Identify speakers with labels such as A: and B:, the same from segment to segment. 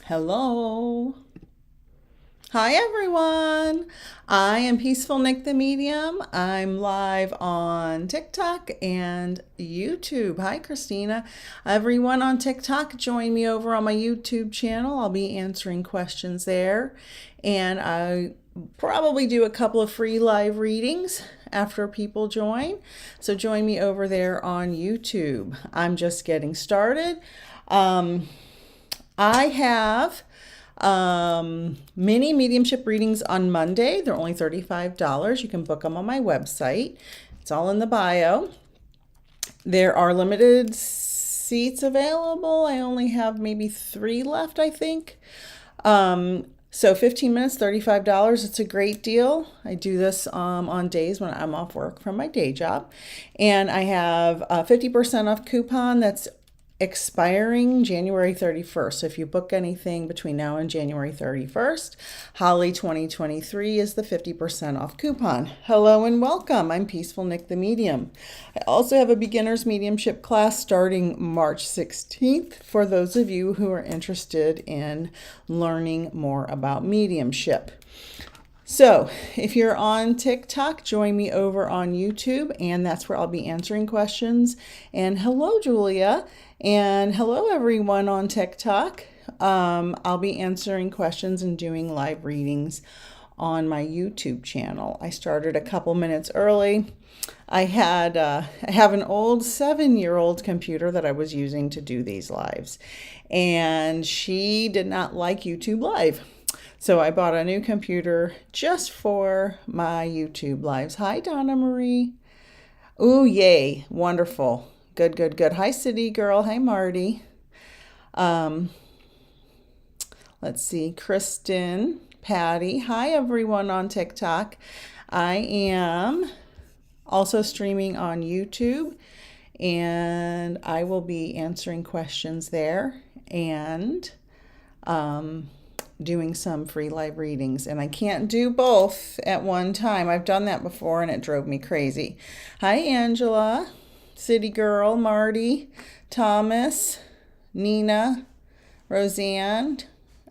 A: Hello. Hi, everyone. I am Peaceful Nick the Medium. I'm live on TikTok and YouTube. Hi, Christina. Everyone on TikTok, join me over on my YouTube channel. I'll be answering questions there. And I probably do a couple of free live readings after people join. So join me over there on YouTube. I'm just getting started. I have mini mediumship readings on Monday. They're only $35. You can book them on my website. It's all in the bio. There are limited seats available. I only have maybe 3 left, I think. So 15 minutes, $35. It's a great deal. I do this on days when I'm off work from my day job. And I have a 50% off coupon that's expiring January 31st. So if you book anything between now and January 31st, Holly 2023 is the 50% off coupon. Hello and welcome. I'm Peaceful Nick the Medium. I also have a beginner's mediumship class starting March 16th for those of you who are interested in learning more about mediumship. So if you're on TikTok, join me over on YouTube, and that's where I'll be answering questions. And hello, Julia. And hello, everyone on TikTok. I'll be answering questions and doing live readings on my YouTube channel. I started a couple minutes early. I have an old 7-year-old computer that I was using to do these lives, and she did not like YouTube Live. So I bought a new computer just for my YouTube lives. Hi, Donna Marie. Ooh, yay. Wonderful. Good, good, good. Hi, City Girl. Hi, Marty. Let's see. Kristen, Patty. Hi, everyone on TikTok. I am also streaming on YouTube, and I will be answering questions there and doing some free live readings. And I can't do both at one time. I've done that before and it drove me crazy. Hi, Angela, City Girl, Marty, Thomas, Nina, Roseanne,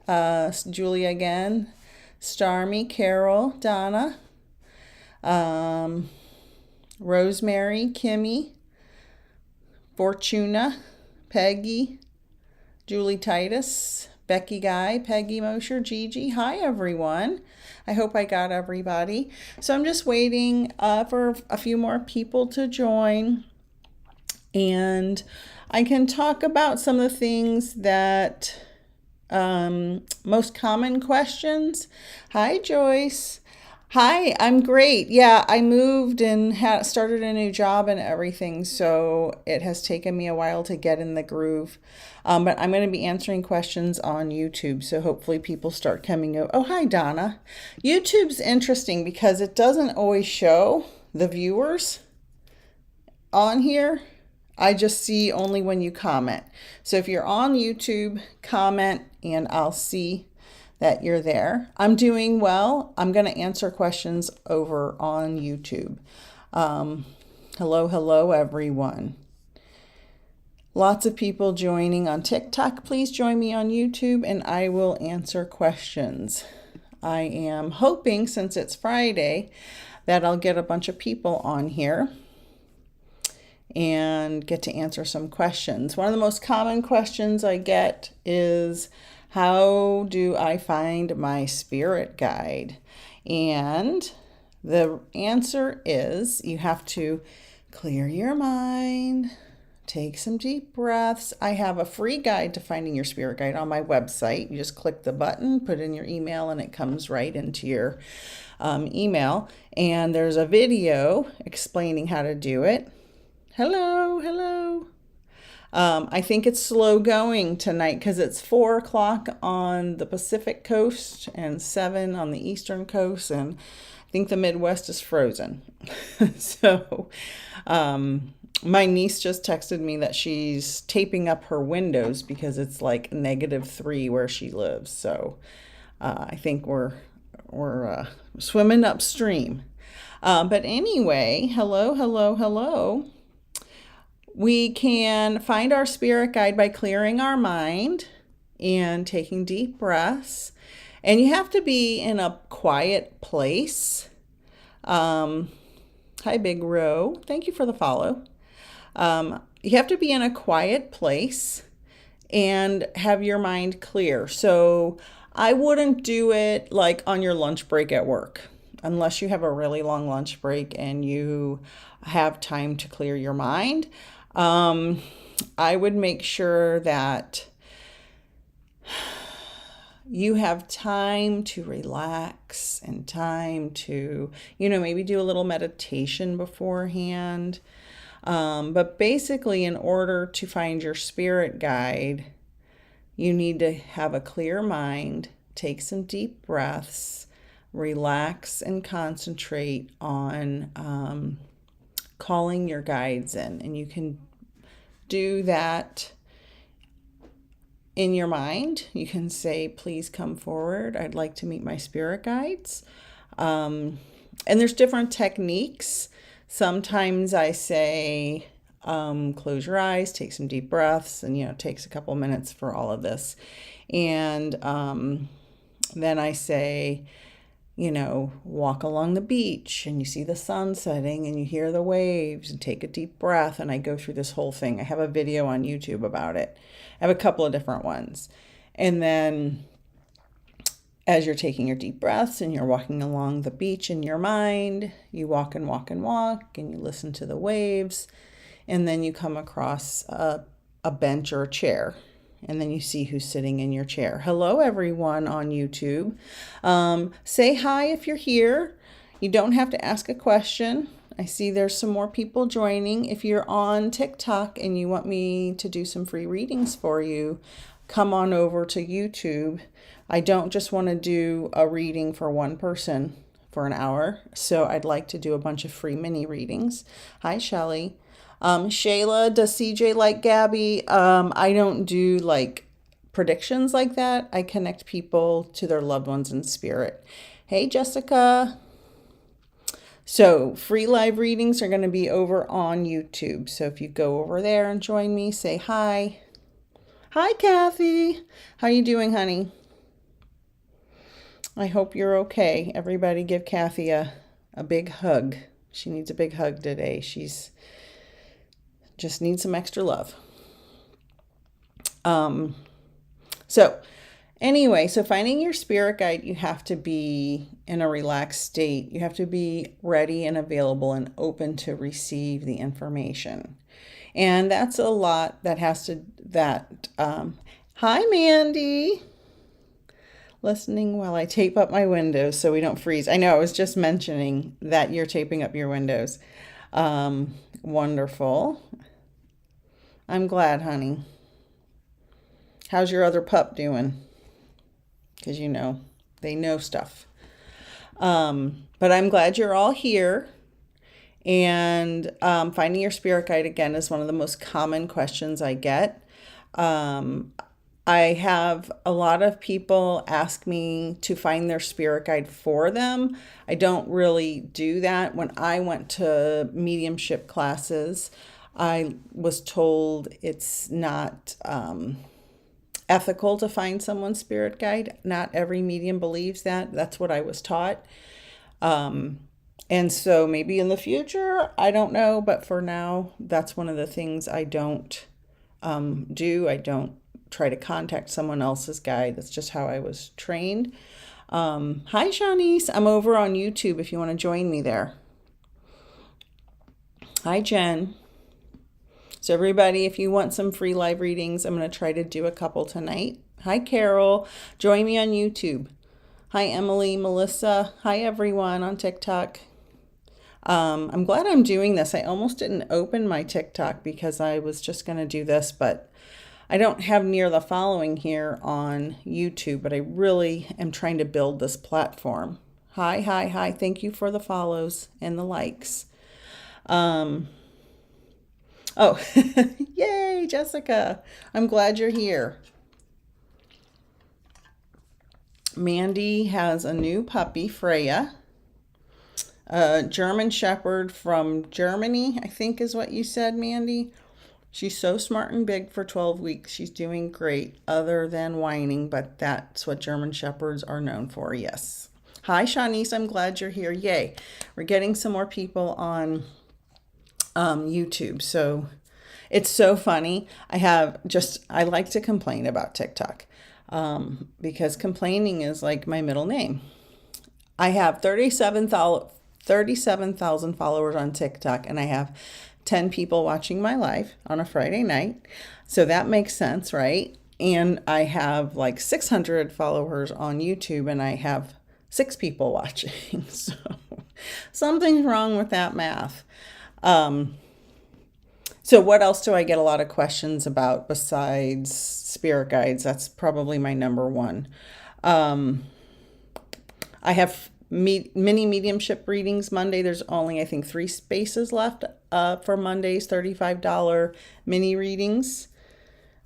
A: Julia again, Starmy, Carol, Donna, Rosemary, Kimmy, Fortuna, Peggy, Julie Titus, Becky Guy, Peggy Mosher, Gigi. Hi, everyone. I hope I got everybody. So I'm just waiting for a few more people to join. And I can talk about some of the things that most common questions. Hi, Joyce. Hi, I'm great. Yeah, I moved and started a new job and everything, so it has taken me a while to get in the groove. But I'm going to be answering questions on YouTube, so hopefully people start coming over. Oh, hi, Donna. YouTube's interesting because it doesn't always show the viewers on here. I just see only when you comment. So if you're on YouTube, comment and I'll see that you're there. I'm doing well. I'm going to answer questions over on YouTube. Hello, everyone. Lots of people joining on TikTok. Please join me on YouTube and I will answer questions. I am hoping, since it's Friday, that I'll get a bunch of people on here and get to answer some questions. One of the most common questions I get is, how do I find my spirit guide? And the answer is you have to clear your mind, take some deep breaths. I have a free guide to finding your spirit guide on my website. You just click the button, put in your email, and it comes right into your email. And there's a video explaining how to do it. Hello. I think it's slow going tonight because it's 4 o'clock on the Pacific coast and 7 on the eastern coast, and I think the Midwest is frozen. So my niece just texted me that she's taping up her windows because it's like -3 where she lives. So I think we're swimming upstream. But anyway, hello. We can find our spirit guide by clearing our mind, and taking deep breaths. And you have to be in a quiet place. Hi, Big Ro. Thank you for the follow. You have to be in a quiet place and have your mind clear. So I wouldn't do it like on your lunch break at work, unless you have a really long lunch break and you have time to clear your mind. I would make sure that you have time to relax and time to, maybe do a little meditation beforehand. But basically, in order to find your spirit guide, you need to have a clear mind, take some deep breaths, relax, and concentrate on calling your guides in. And you can do that in your mind. You can say, please come forward. I'd like to meet my spirit guides. And there's different techniques. Sometimes I say, close your eyes, take some deep breaths, and, it takes a couple minutes for all of this. And then I say, walk along the beach and you see the sun setting and you hear the waves and take a deep breath. And I go through this whole thing. I have a video on YouTube about it. I have a couple of different ones. And then as you're taking your deep breaths and you're walking along the beach in your mind, you walk and walk and walk and you listen to the waves. And then you come across a bench or a chair. And then you see who's sitting in your chair. Hello, everyone on YouTube. Say hi if you're here. You don't have to ask a question. I see there's some more people joining. If you're on TikTok and you want me to do some free readings for you, come on over to YouTube. I don't just want to do a reading for one person for an hour. So I'd like to do a bunch of free mini readings. Hi, Shelly. Shayla, does CJ like Gabby? I don't do like predictions like that. I connect people to their loved ones in spirit. Hey, Jessica. So free live readings are going to be over on YouTube. So if you go over there and join me, say hi. Hi, Kathy. How you doing, honey? I hope you're okay. Everybody give Kathy a big hug. She needs a big hug today. She's just needs some extra love. So finding your spirit guide, you have to be in a relaxed state. You have to be ready and available and open to receive the information. And that's a lot hi, Mandy. Listening while I tape up my windows so we don't freeze. I know I was just mentioning that you're taping up your windows. Wonderful. I'm glad, honey. How's your other pup doing? Because they know stuff. But I'm glad you're all here. And finding your spirit guide, again, is one of the most common questions I get. I have a lot of people ask me to find their spirit guide for them. I don't really do that. When I went to mediumship classes, I was told it's not ethical to find someone's spirit guide. Not every medium believes that. That's what I was taught. And so maybe in the future, I don't know. But for now, that's one of the things I don't do. I don't try to contact someone else's guide. That's just how I was trained. Hi, Shanice. I'm over on YouTube if you want to join me there. Hi, Jen. So everybody, if you want some free live readings, I'm going to try to do a couple tonight. Hi, Carol. Join me on YouTube. Hi, Emily, Melissa. Hi, everyone on TikTok. I'm glad I'm doing this. I almost didn't open my TikTok because I was just going to do this, but I don't have near the following here on YouTube, but I really am trying to build this platform. Hi. Thank you for the follows and the likes. Yay, Jessica. I'm glad you're here. Mandy has a new puppy, Freya. A German Shepherd from Germany, I think is what you said, Mandy. She's so smart and big for 12 weeks. She's doing great, other than whining, but that's what German Shepherds are known for, yes. Hi, Shanice. I'm glad you're here. Yay. We're getting some more people on YouTube. So it's so funny. I like to complain about TikTok because complaining is like my middle name. I have 37,000 followers on TikTok, and I have 10 people watching my live on a Friday night. So that makes sense, right? And I have like 600 followers on YouTube, and I have 6 people watching. So something's wrong with that math. So what else do I get a lot of questions about besides spirit guides? That's probably my number one. I have mini mediumship readings Monday. There's only, I think, 3 spaces left for Monday's $35 mini readings.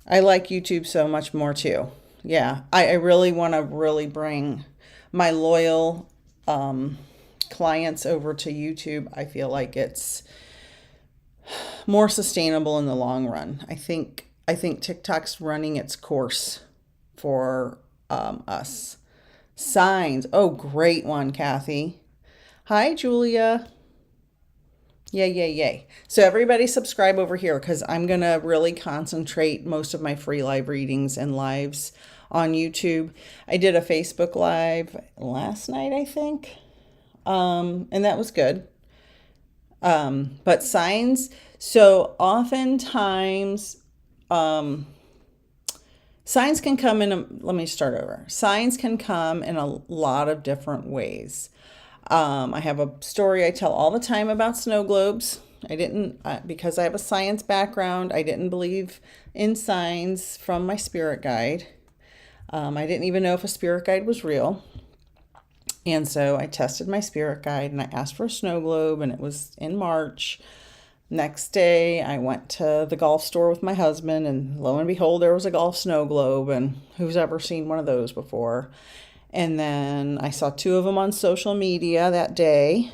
A: I like YouTube so much more too. Yeah, I really want to really bring my loyal clients over to YouTube. I feel like it's more sustainable in the long run. I think TikTok's running its course for us. Signs. Oh, great one, Kathy. Hi, Julia. Yay. So everybody subscribe over here because I'm going to really concentrate most of my free live readings and lives on YouTube. I did a Facebook Live last night, I think, and that was good. But signs, so oftentimes, signs can come let me start over. Signs can come in a lot of different ways. I have a story I tell all the time about snow globes. Because I have a science background, I didn't believe in signs from my spirit guide. I didn't even know if a spirit guide was real. And so I tested my spirit guide and I asked for a snow globe, and it was in March. Next day, I went to the golf store with my husband, and lo and behold, there was a golf snow globe, and who's ever seen one of those before? And then I saw 2 of them on social media that day,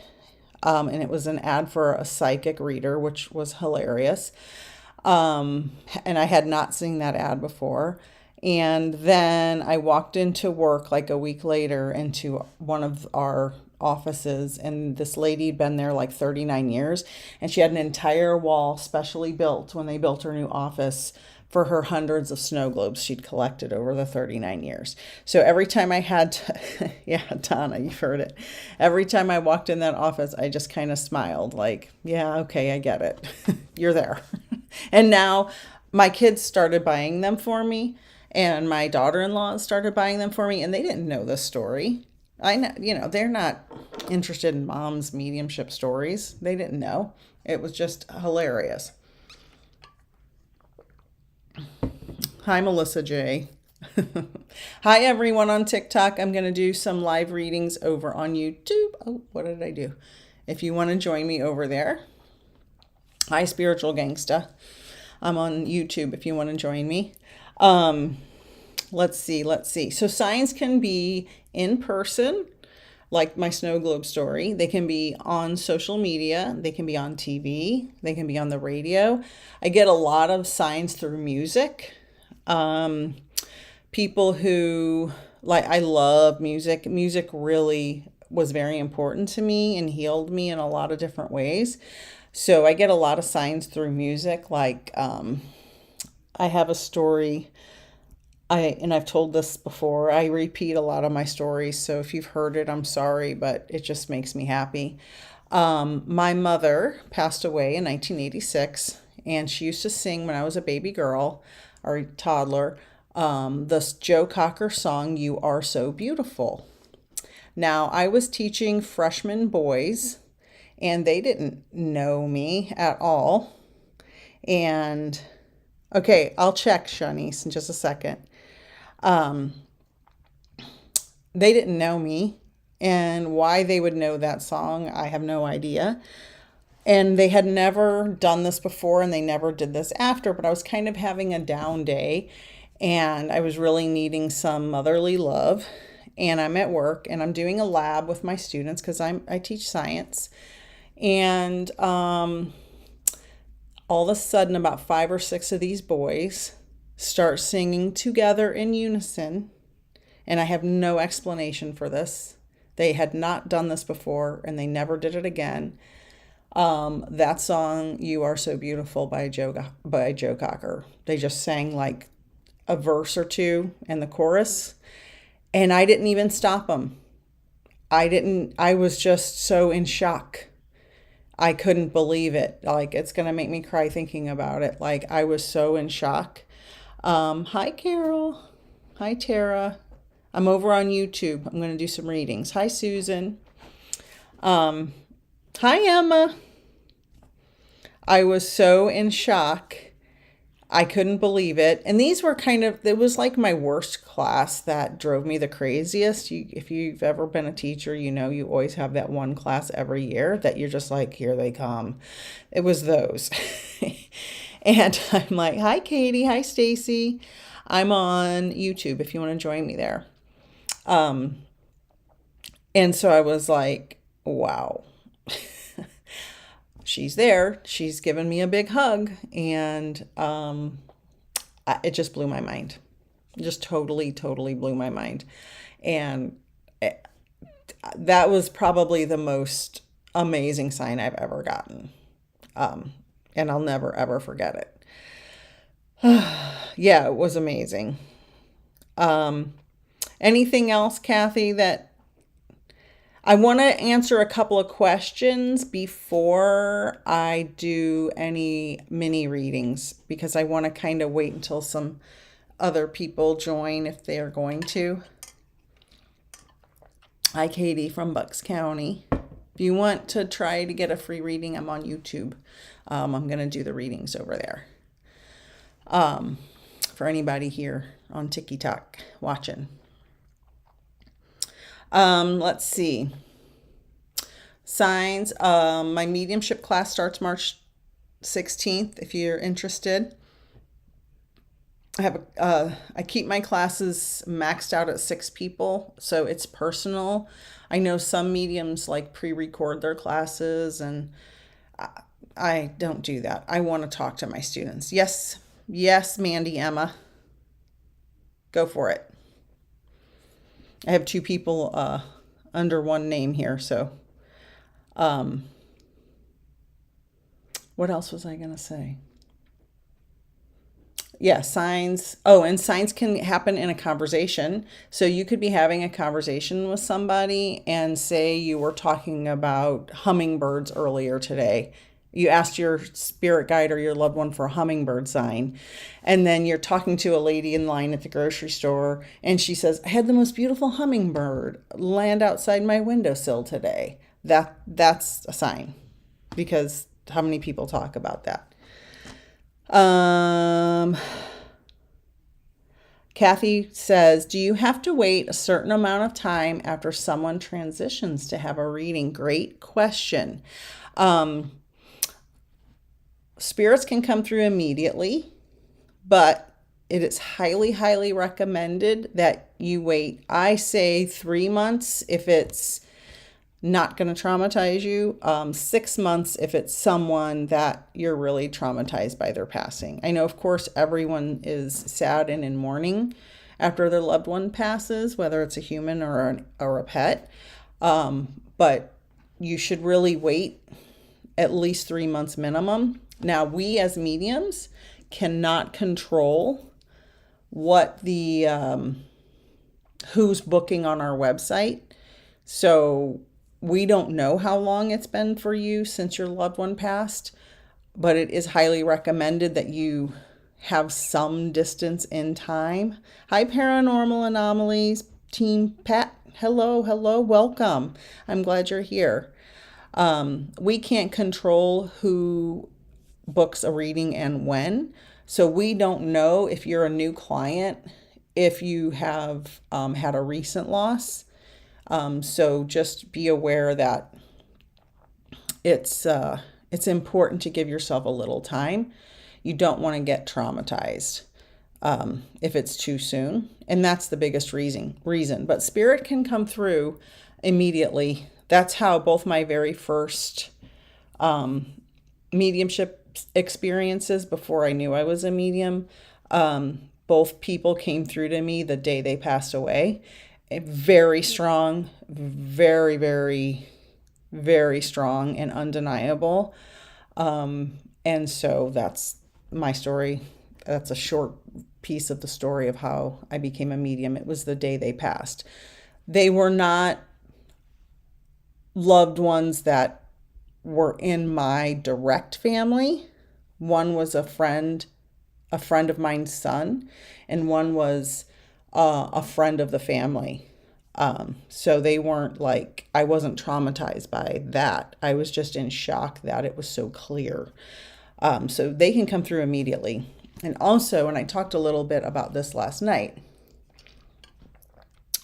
A: and it was an ad for a psychic reader, which was hilarious. And I had not seen that ad before. And then I walked into work like a week later into one of our offices, and this lady had been there like 39 years, and she had an entire wall specially built when they built her new office for her hundreds of snow globes she'd collected over the 39 years. So every time I had to, yeah, Donna, you've heard it. Every time I walked in that office, I just kind of smiled like, yeah, okay, I get it. You're there. And now my kids started buying them for me, and my daughter-in-law started buying them for me, and they didn't know this story. I know, they're not interested in mom's mediumship stories. They didn't know. It was just hilarious. Hi, Melissa J. Hi, everyone on TikTok. I'm going to do some live readings over on YouTube. Oh, what did I do? If you want to join me over there. Hi, Spiritual Gangsta. I'm on YouTube if you want to join me. Let's see. So signs can be in person, like my snow globe story. They can be on social media. They can be on TV. They can be on the radio. I get a lot of signs through music. People who, I love music. Music really was very important to me and healed me in a lot of different ways. So I get a lot of signs through music. I have a story. I've told this before. I repeat a lot of my stories, so if you've heard it, I'm sorry, but it just makes me happy. My mother passed away in 1986, and she used to sing when I was a baby girl or a toddler, this Joe Cocker song, "You Are So Beautiful." Now, I was teaching freshman boys, and they didn't know me at all. And, okay, I'll check, Shanice, in just a second. They didn't know me, and why they would know that song, I have no idea. And they had never done this before, and they never did this after, but I was kind of having a down day, and I was really needing some motherly love. And I'm at work, and I'm doing a lab with my students because I teach science. And All of a sudden, about 5 or 6 of these boys start singing together in unison, and I have no explanation for this. They had not done this before, and they never did it again. That song, "You Are So Beautiful" by Joe Cocker. They just sang like a verse or two and the chorus, and I didn't even stop them. I was just so in shock. I couldn't believe it. Like, it's going to make me cry thinking about it. Like, I was so in shock. Hi, Carol. Hi, Tara. I'm over on YouTube. I'm going to do some readings. Hi, Susan. Hi, Emma. I was so in shock. I couldn't believe it. And these were it was like my worst class that drove me the craziest. If you've ever been a teacher, you know you always have that one class every year that you're just like, here they come. It was those. And I'm like, hi, Katie. Hi, Stacy. I'm on YouTube if you want to join me there. And so I was like, wow. She's there. She's given me a big hug, and it just blew my mind. It just totally blew my mind. And that was probably the most amazing sign I've ever gotten. And I'll never, ever forget it. Yeah, it was amazing. Anything else, Kathy, that I want to answer a couple of questions before I do any mini readings, because I want to kind of wait until some other people join if they are going to. Hi, Katie from Bucks County. If you want to try to get a free reading, I'm on YouTube. I'm going to do the readings over there. For anybody here on TikTok watching. Let's see. Signs. My mediumship class starts March 16th. If you're interested, I keep my classes maxed out at 6 people, so it's personal. I know some mediums like pre-record their classes, and I don't do that. I want to talk to my students. Yes, Mandy, Emma, go for it. I have 2 people under one name here, so what else was I going to say? Yeah, signs. Oh, and signs can happen in a conversation. So you could be having a conversation with somebody and say you were talking about hummingbirds earlier today. You asked your spirit guide or your loved one for a hummingbird sign. And then you're talking to a lady in line at the grocery store, and she says, I had the most beautiful hummingbird land outside my windowsill today. That's a sign, because how many people talk about that? Kathy says, do you have to wait a certain amount of time after someone transitions to have a reading? Great question. Spirits can come through immediately, but it is highly recommended that you wait. I say 3 months if it's not going to traumatize you. 6 months if it's someone that you're really traumatized by their passing. I know, of course, everyone is sad and in mourning after their loved one passes, whether it's a human or a pet. But you should really wait at least 3 months minimum. Now, we as mediums cannot control what who's booking on our website. So we don't know how long it's been for you since your loved one passed, but it is highly recommended that you have some distance in time. Hi, Paranormal Anomalies, Team Pat. Hello, welcome. I'm glad you're here. We can't control who books a reading and when, so we don't know if you're a new client, if you have had a recent loss. So just be aware that it's important to give yourself a little time. You don't want to get traumatized if it's too soon, and that's the biggest reason. But spirit can come through immediately. That's how both my very first mediumship experiences before I knew I was a medium. Both people came through to me the day they passed away. Very strong, very, very, very strong and undeniable. And so that's my story. That's a short piece of the story of how I became a medium. It was the day they passed. They were not loved ones that were in my direct family. One was a friend of mine's son, and one was a friend of the family. So they weren't like, I wasn't traumatized by that. I was just in shock that it was so clear. So they can come through immediately. And also, and I talked a little bit about this last night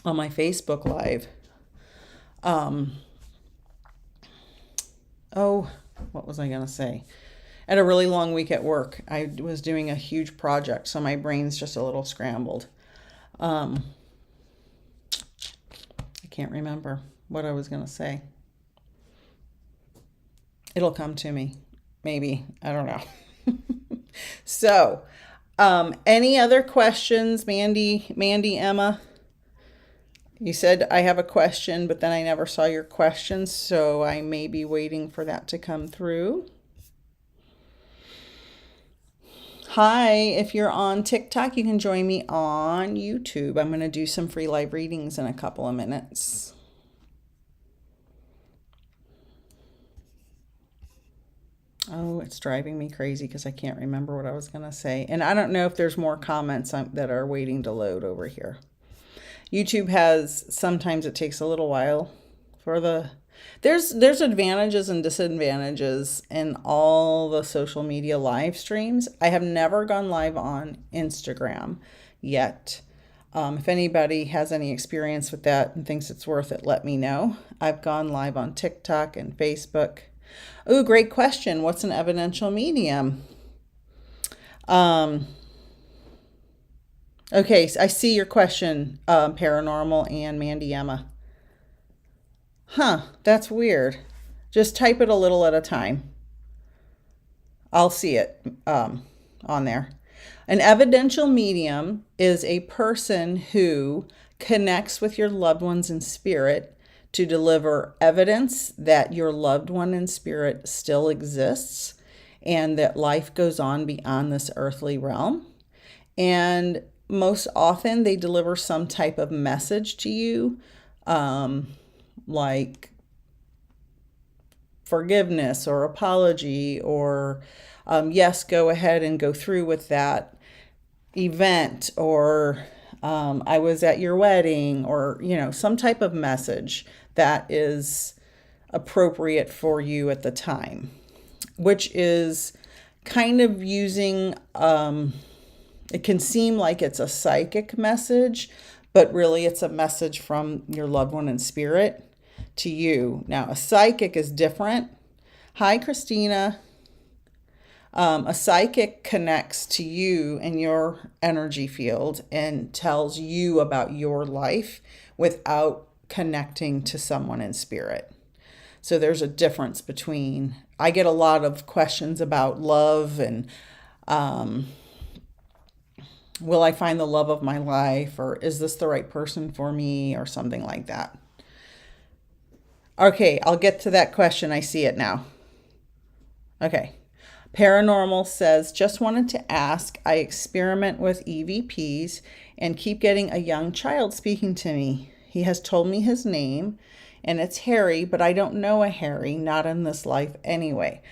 A: on my Facebook Live. What was I going to say? I had a really long week at work. I was doing a huge project, so my brain's just a little scrambled. I can't remember what I was going to say. It'll come to me. Maybe. I don't know. So, any other questions, Mandy, Emma? You said I have a question, but then I never saw your question, so I may be waiting for that to come through. Hi, if you're on TikTok, you can join me on YouTube. I'm going to do some free live readings in a couple of minutes. Oh, it's driving me crazy because I can't remember what I was going to say. And I don't know if there's more comments that are waiting to load over here. YouTube sometimes it takes a little while for there's advantages and disadvantages in all the social media live streams. I have never gone live on Instagram yet. If anybody has any experience with that and thinks it's worth it, let me know. I've gone live on TikTok and Facebook. Oh, great question. What's an evidential medium? Okay, so I see your question, Paranormal and Mandy Emma. That's weird. Just type it a little at a time. I'll see it on there. An evidential medium is a person who connects with your loved ones in spirit to deliver evidence that your loved one in spirit still exists and that life goes on beyond this earthly realm. And most often they deliver some type of message to you, like forgiveness or apology or yes, go ahead and go through with that event, or I was at your wedding, or some type of message that is appropriate for you at the time, which is kind of using it can seem like it's a psychic message, but really it's a message from your loved one in spirit to you. Now, a psychic is different. Hi, Christina. A psychic connects to you and your energy field and tells you about your life without connecting to someone in spirit. So there's a difference between, I get a lot of questions about love and will I find the love of my life, or is this the right person for me, or something like that. Okay, I'll get to that question. I see it now. Okay. Paranormal says, just wanted to ask, I experiment with EVPs and keep getting a young child speaking to me. He has told me his name, and it's Harry, but I don't know a Harry, not in this life anyway.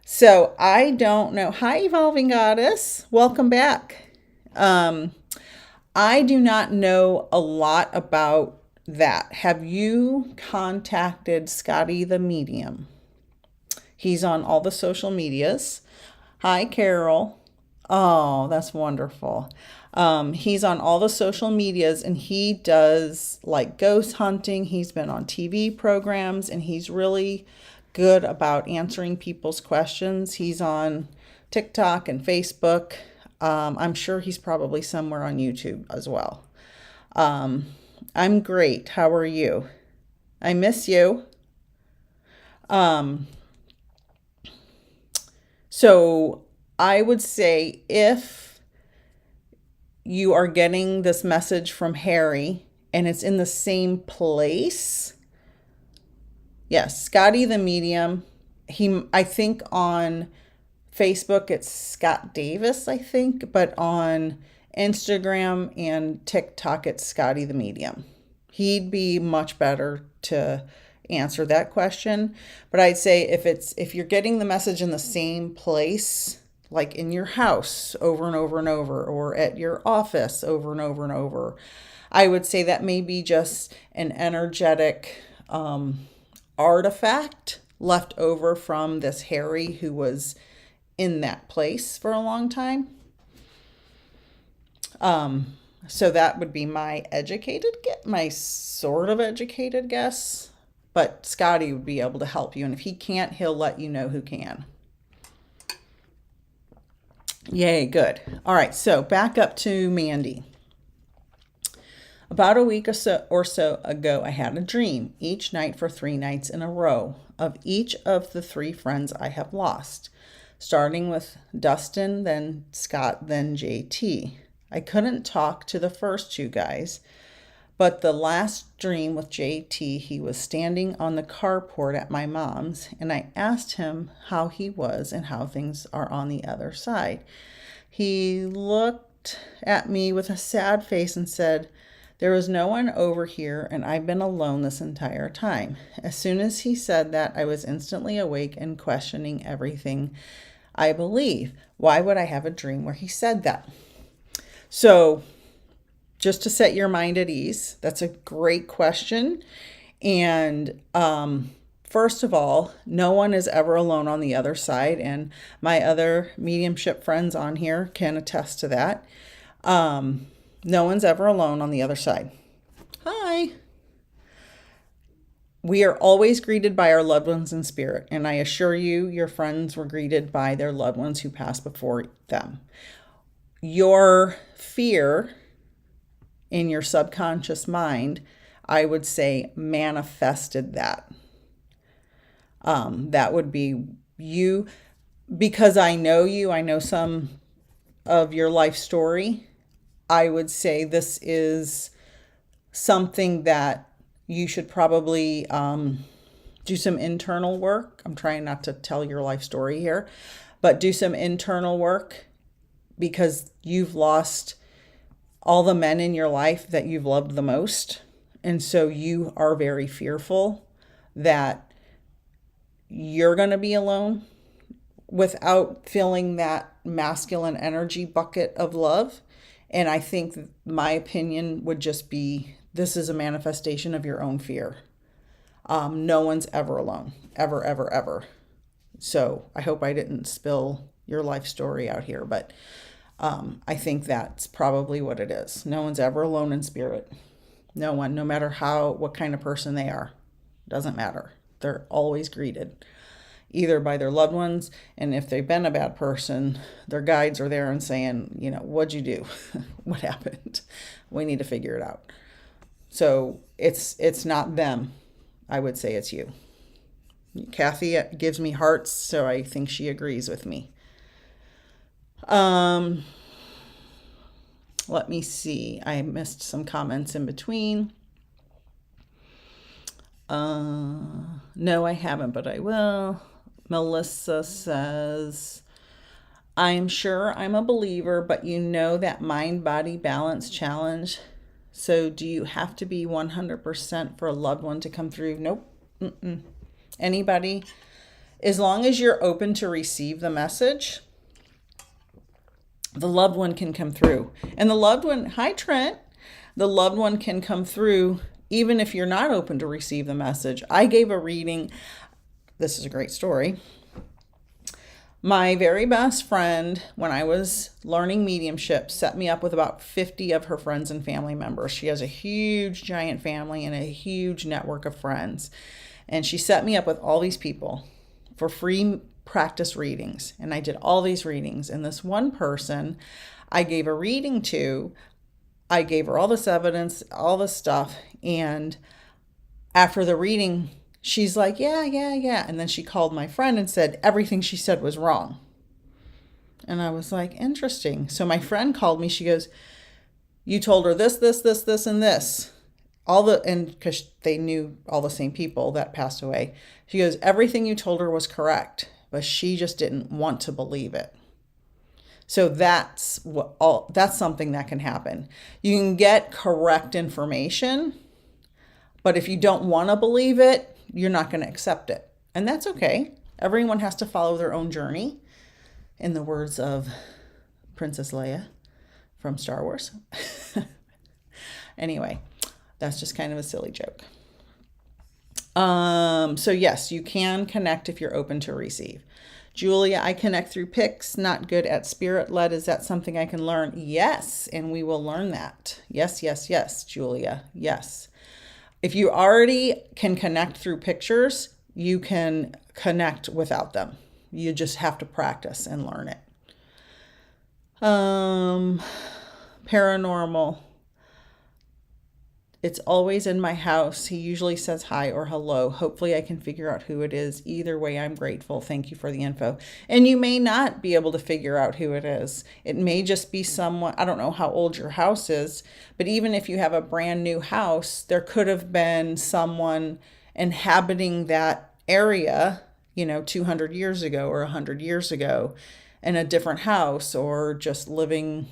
A: So I don't know. Hi, Evolving Goddess. Welcome back. I do not know a lot about that. Have you contacted Scotty the Medium? He's on all the social medias. Hi, Carol. Oh, that's wonderful. He's on all the social medias and he does like ghost hunting. He's been on TV programs and he's really good about answering people's questions. He's on TikTok and Facebook. I'm sure he's probably somewhere on YouTube as well. I'm great. How are you? I So I would say if you are getting this message from Harry and it's in the same place, yes, Scotty the Medium. I think on Facebook it's Scott Davis, I think, but on Instagram and TikTok it's Scotty the Medium. He'd be much better to answer that question. But I'd say if you're getting the message in the same place, like in your house over and over and over, or at your office over and over and over, I would say that may be just an energetic artifact left over from this Harry who was in that place for a long time. So that would be my sort of educated guess. But Scotty would be able to help you. And if he can't, he'll let you know who can. Yay, good. All right, so back up to Mandy. About a week or so ago, I had a dream each night for 3 nights in a row of each of the 3 friends I have lost, starting with Dustin, then Scott, then JT. I couldn't talk to the first 2 guys, but the last dream with JT, he was standing on the carport at my mom's, and I asked him how he was and how things are on the other side. He looked at me with a sad face and said, "There was no one over here, and I've been alone this entire time." As soon as he said that, I was instantly awake and questioning everything I believe. Why would I have a dream where he said that? So just to set your mind at ease, that's a great question. And first of all, no one is ever alone on the other side. And my other mediumship friends on here can attest to that. No one's ever alone on the other side. Hi. We are always greeted by our loved ones in spirit. And I assure you, your friends were greeted by their loved ones who passed before them. Your fear in your subconscious mind, I would say, manifested that. That would be you, because I know you, I know some of your life story. I would say this is something that you should probably do some internal work. I'm trying not to tell your life story here, but do some internal work, because you've lost all the men in your life that you've loved the most. And so you are very fearful that you're going to be alone without feeling that masculine energy bucket of love. And I think my opinion would just be, this is a manifestation of your own fear. No one's ever alone, ever, ever, ever. So I hope I didn't spill your life story out here, but I think that's probably what it is. No one's ever alone in spirit. No one, no matter what kind of person they are, doesn't matter. They're always greeted either by their loved ones, and if they've been a bad person, their guides are there and saying, what'd you do? What happened? We need to figure it out. So it's not them. I would say it's you. Kathy gives me hearts, so I think she agrees with me. Let me see. I missed some comments in between. No, I haven't, but I will. Melissa says, "I'm sure I'm a believer, but that mind-body balance challenge. So do you have to be 100% for a loved one to come through?" Nope. Anybody, as long as you're open to receive the message, the loved one can come through. And the loved one, hi Trent, the loved one can come through even if you're not open to receive the message. I gave a reading. This is a great story. My very best friend, when I was learning mediumship, set me up with about 50 of her friends and family members. She has a huge, giant family and a huge network of friends. And she set me up with all these people for free practice readings. And I did all these readings. And this one person I gave a reading to, I gave her all this evidence, all this stuff. And after the reading, she's like, yeah. And then she called my friend and said everything she said was wrong. And I was like, interesting. So my friend called me. She goes, you told her this, this, this, this, and this. And because they knew all the same people that passed away. She goes, everything you told her was correct, but she just didn't want to believe it. So that's something that can happen. You can get correct information, but if you don't want to believe it, you're not going to accept it. And that's okay. Everyone has to follow their own journey, in the words of Princess Leia from Star Wars. Anyway, that's just kind of a silly joke. So yes, you can connect if you're open to receive. Julia, I connect through pics, not good at spirit-led. Is that something I can learn? Yes, and we will learn that. Yes, yes, yes, Julia, yes. If you already can connect through pictures, you can connect without them. You just have to practice and learn it. Paranormal. It's always in my house. He usually says hi or hello. Hopefully I can figure out who it is. Either way, I'm grateful. Thank you for the info. And you may not be able to figure out who it is. It may just be someone, I don't know how old your house is, but even if you have a brand new house, there could have been someone inhabiting that area, 200 years ago or 100 years ago in a different house, or just living,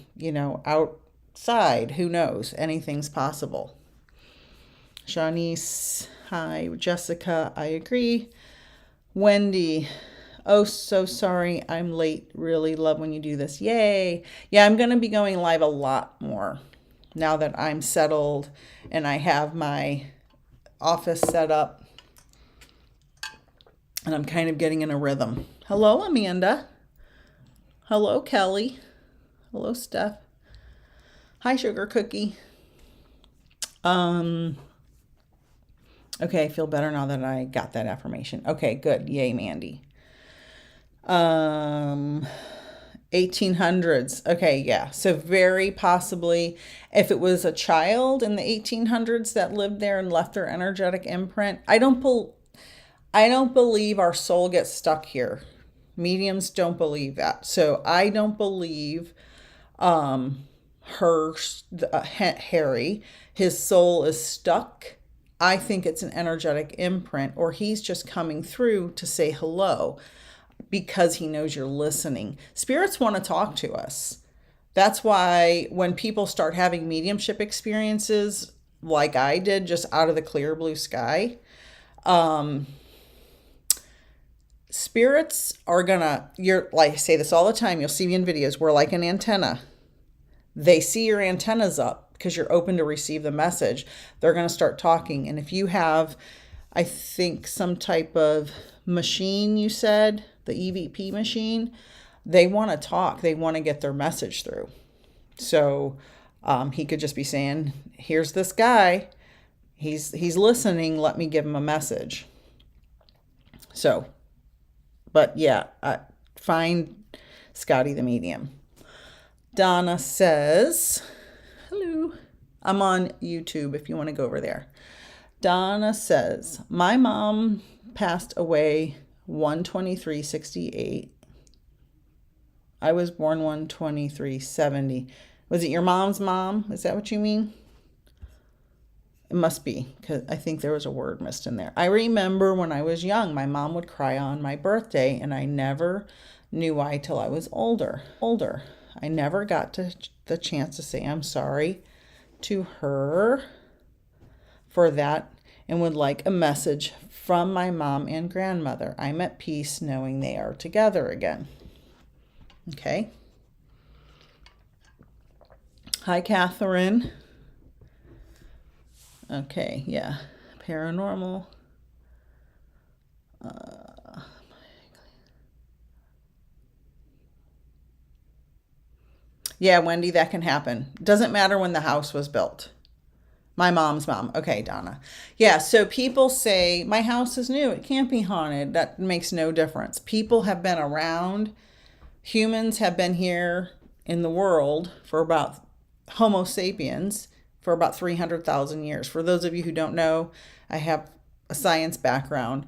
A: outside. Who knows? Anything's possible. Shanice, hi. Jessica, I agree. Wendy, oh, so sorry I'm late. Really love when you do this. Yay. Yeah, I'm going to be going live a lot more now that I'm settled and I have my office set up and I'm kind of getting in a rhythm. Hello, Amanda. Hello, Kelly. Hello, Steph. Hi, Sugar Cookie. Okay, I feel better now that I got that affirmation. Okay, good. Yay, Mandy. 1800s. Okay, yeah. So very possibly, if it was a child in the 1800s that lived there and left their energetic imprint, I don't believe our soul gets stuck here. Mediums don't believe that. So I don't believe Harry, his soul is stuck. I think it's an energetic imprint, or he's just coming through to say hello because he knows you're listening. Spirits want to talk to us. That's why when people start having mediumship experiences like I did, just out of the clear blue sky, spirits are I say this all the time, you'll see me in videos, we're like an antenna. They see your antennas up because you're open to receive the message. They're going to start talking. And if you have, I think, some type of machine, you said, the EVP machine, they want to talk. They want to get their message through. So he could just be saying, here's this guy. He's listening. Let me give him a message. So, but yeah, find Scotty the medium. Donna says, hello, I'm on YouTube if you want to go over there. Donna says, my mom passed away 1/23/68. I was born 1/23/70. Was it your mom's mom? Is that what you mean? It must be, because I think there was a word missed in there. I remember when I was young, my mom would cry on my birthday, and I never knew why till I was older. I never got the chance to say I'm sorry to her for that, and would like a message from my mom and grandmother. I'm at peace knowing they are together again. Okay. Hi, Catherine. Okay, yeah. Paranormal. Yeah, Wendy, that can happen. Doesn't matter when the house was built. My mom's mom. Okay, Donna. Yeah, so people say, my house is new. It can't be haunted. That makes no difference. People have been around. Humans have been here in the world for about, Homo sapiens, for about 300,000 years. For those of you who don't know, I have a science background.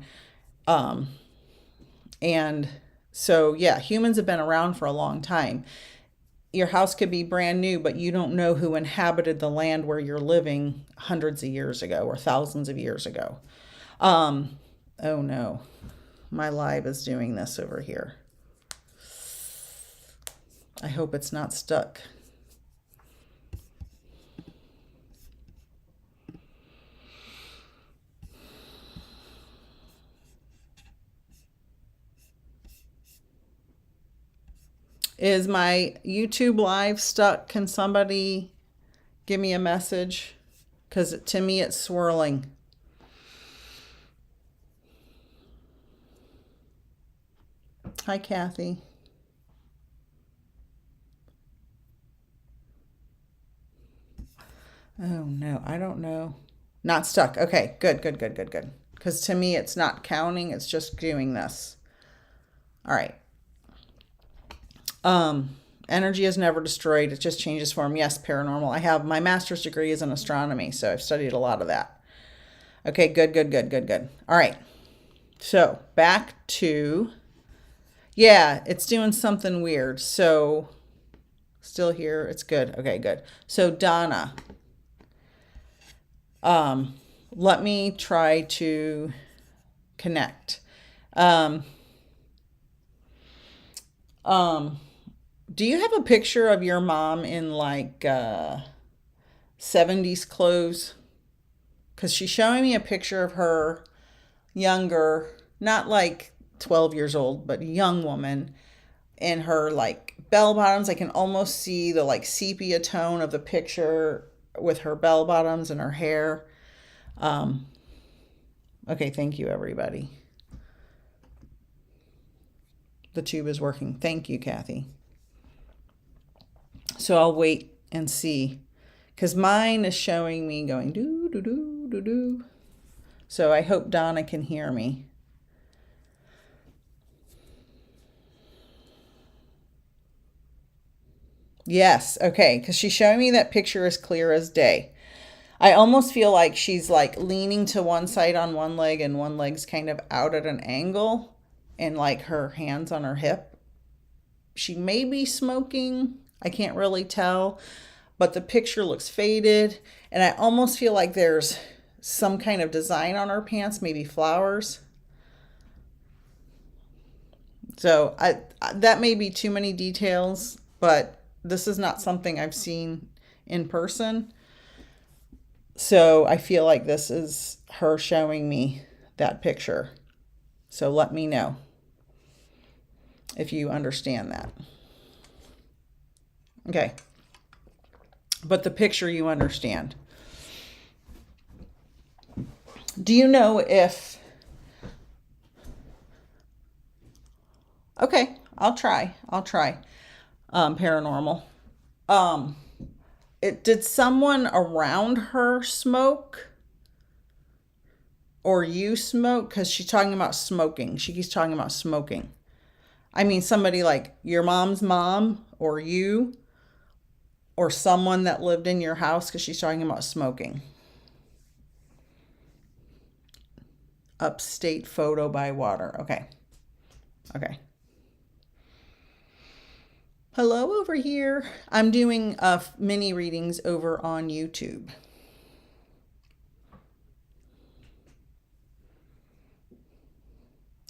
A: And So yeah, humans have been around for a long time. Your house could be brand new, but you don't know who inhabited the land where you're living hundreds of years ago or thousands of years ago. Oh no, my live is doing this over here. I hope it's not stuck. Is my YouTube live stuck? Can somebody give me a message? Because to me it's swirling. Hi, Kathy. Oh no, I don't know. Not stuck. Okay, good, good, good, good, good. Because to me it's not counting, it's just doing this. All right. Energy is never destroyed. It just changes form. Yes, paranormal. I have my master's degree is in astronomy, so I've studied a lot of that. Okay, good, good, good, good, good. All right. So back to, yeah, it's doing something weird. So still here. It's good. Okay, good. So Donna, let me try to connect. Do you have a picture of your mom in like 70s clothes? Because she's showing me a picture of her younger, not like 12 years old, but a young woman in her like bell bottoms. I can almost see the like sepia tone of the picture with her bell bottoms and her hair. Okay, thank you, everybody. The tube is working. Thank you, Kathy. So I'll wait and see. Because mine is showing me going doo doo doo doo doo. So I hope Donna can hear me. Yes, okay, because she's showing me that picture is clear as day. I almost feel like she's like leaning to one side on one leg and one leg's kind of out at an angle and like her hands on her hip. She may be smoking. I can't really tell, but the picture looks faded and I almost feel like there's some kind of design on her pants, maybe flowers. So that may be too many details, but this is not something I've seen in person. So I feel like this is her showing me that picture. So let me know if you understand that. Okay. But the picture you understand. Do you know if... Okay, I'll try. Paranormal. Did someone around her smoke? Or you smoke? Because she's talking about smoking. She keeps talking about smoking. I mean, somebody like your mom's mom or you or someone that lived in your house, because she's talking about smoking. Upstate photo by water. Okay. Okay. Hello over here. I'm doing mini readings over on YouTube.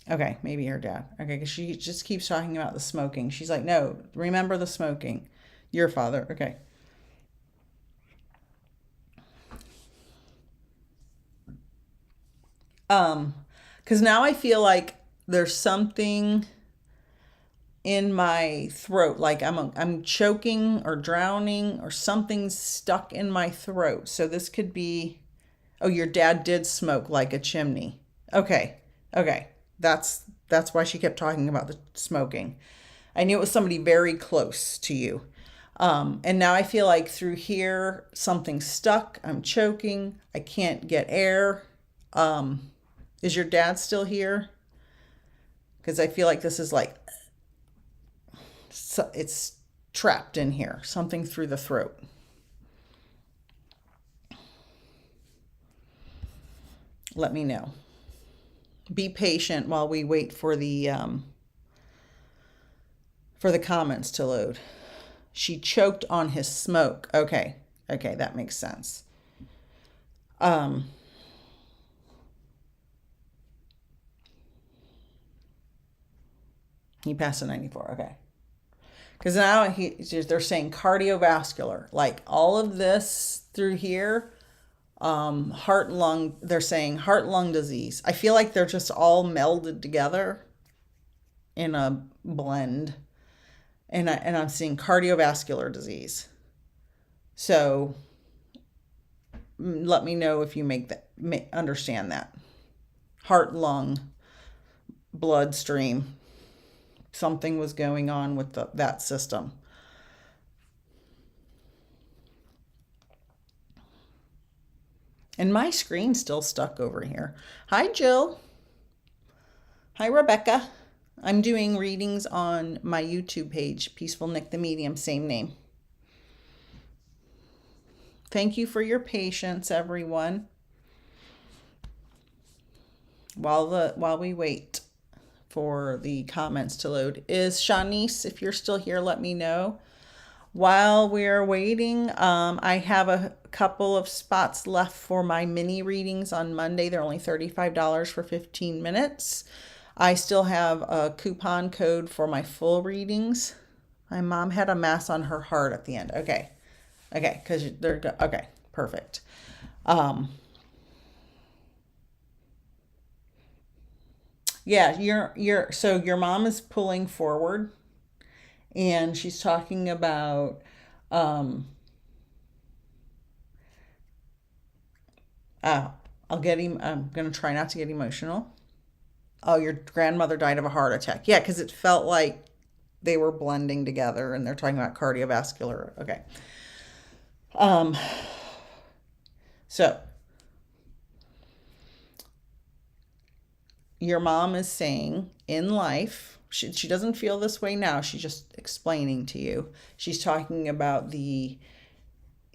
A: Okay, maybe her dad. Okay, because she just keeps talking about the smoking. She's like, no, remember the smoking. Your father. Okay. Because now I feel like there's something in my throat, like I'm choking or drowning or something's stuck in my throat. So this could be, oh, your dad did smoke like a chimney. Okay. Okay. That's why she kept talking about the smoking. I knew it was somebody very close to you. And now I feel like through here something's stuck. I'm choking. I can't get air. Is your dad still here? Because I feel like this is like, it's trapped in here, something through the throat. Let me know. Be patient while we wait for the for the comments to load. She choked on his smoke. Okay. Okay, that makes sense. He passed at 94. Okay. Because now they're saying cardiovascular, like all of this through here, heart and lung. They're saying heart lung disease. I feel like they're just all melded together in a blend, and I'm seeing cardiovascular disease. So let me know if you understand that. Heart, lung, bloodstream. Something was going on with that system. And my screen's still stuck over here. Hi, Jill. Hi, Rebecca. I'm doing readings on my YouTube page, Peaceful Nick the Medium, same name. Thank you for your patience, everyone. While we wait for the comments to load. Is Shanice, if you're still here, let me know. While we're waiting, I have a couple of spots left for my mini readings on Monday. They're only $35 for 15 minutes. I still have a coupon code for my full readings. My mom had a mass on her heart at the end. Okay. Okay, because okay, perfect. Yeah, so your mom is pulling forward, and she's talking about I'm gonna try not to get emotional. Oh, your grandmother died of a heart attack. Yeah, because it felt like they were blending together, and they're talking about cardiovascular. Okay. So your mom is saying in life, she doesn't feel this way now. She's just explaining to you. She's talking about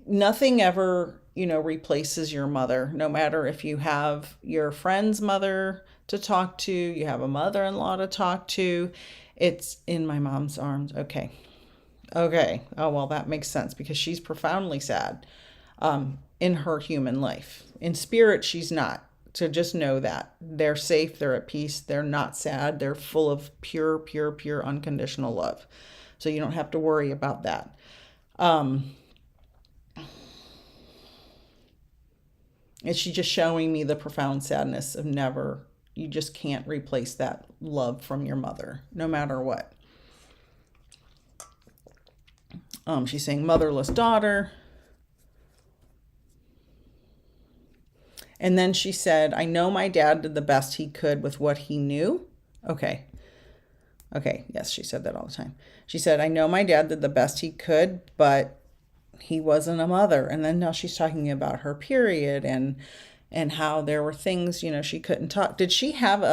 A: nothing ever, replaces your mother. No matter if you have your friend's mother to talk to, you have a mother-in-law to talk to. It's in my mom's arms. Okay. Okay. Oh, well, that makes sense because she's profoundly sad in her human life. In spirit, she's not. So just know that. They're safe. They're at peace. They're not sad. They're full of pure, pure, pure unconditional love. So you don't have to worry about that. And she's just showing me the profound sadness of you just can't replace that love from your mother, no matter what. She's saying motherless daughter. And then she said, I know my dad did the best he could with what he knew. Okay. Okay. Yes, she said that all the time. She said, I know my dad did the best he could, but he wasn't a mother. And then now she's talking about her period and how there were things, she couldn't talk. Did she have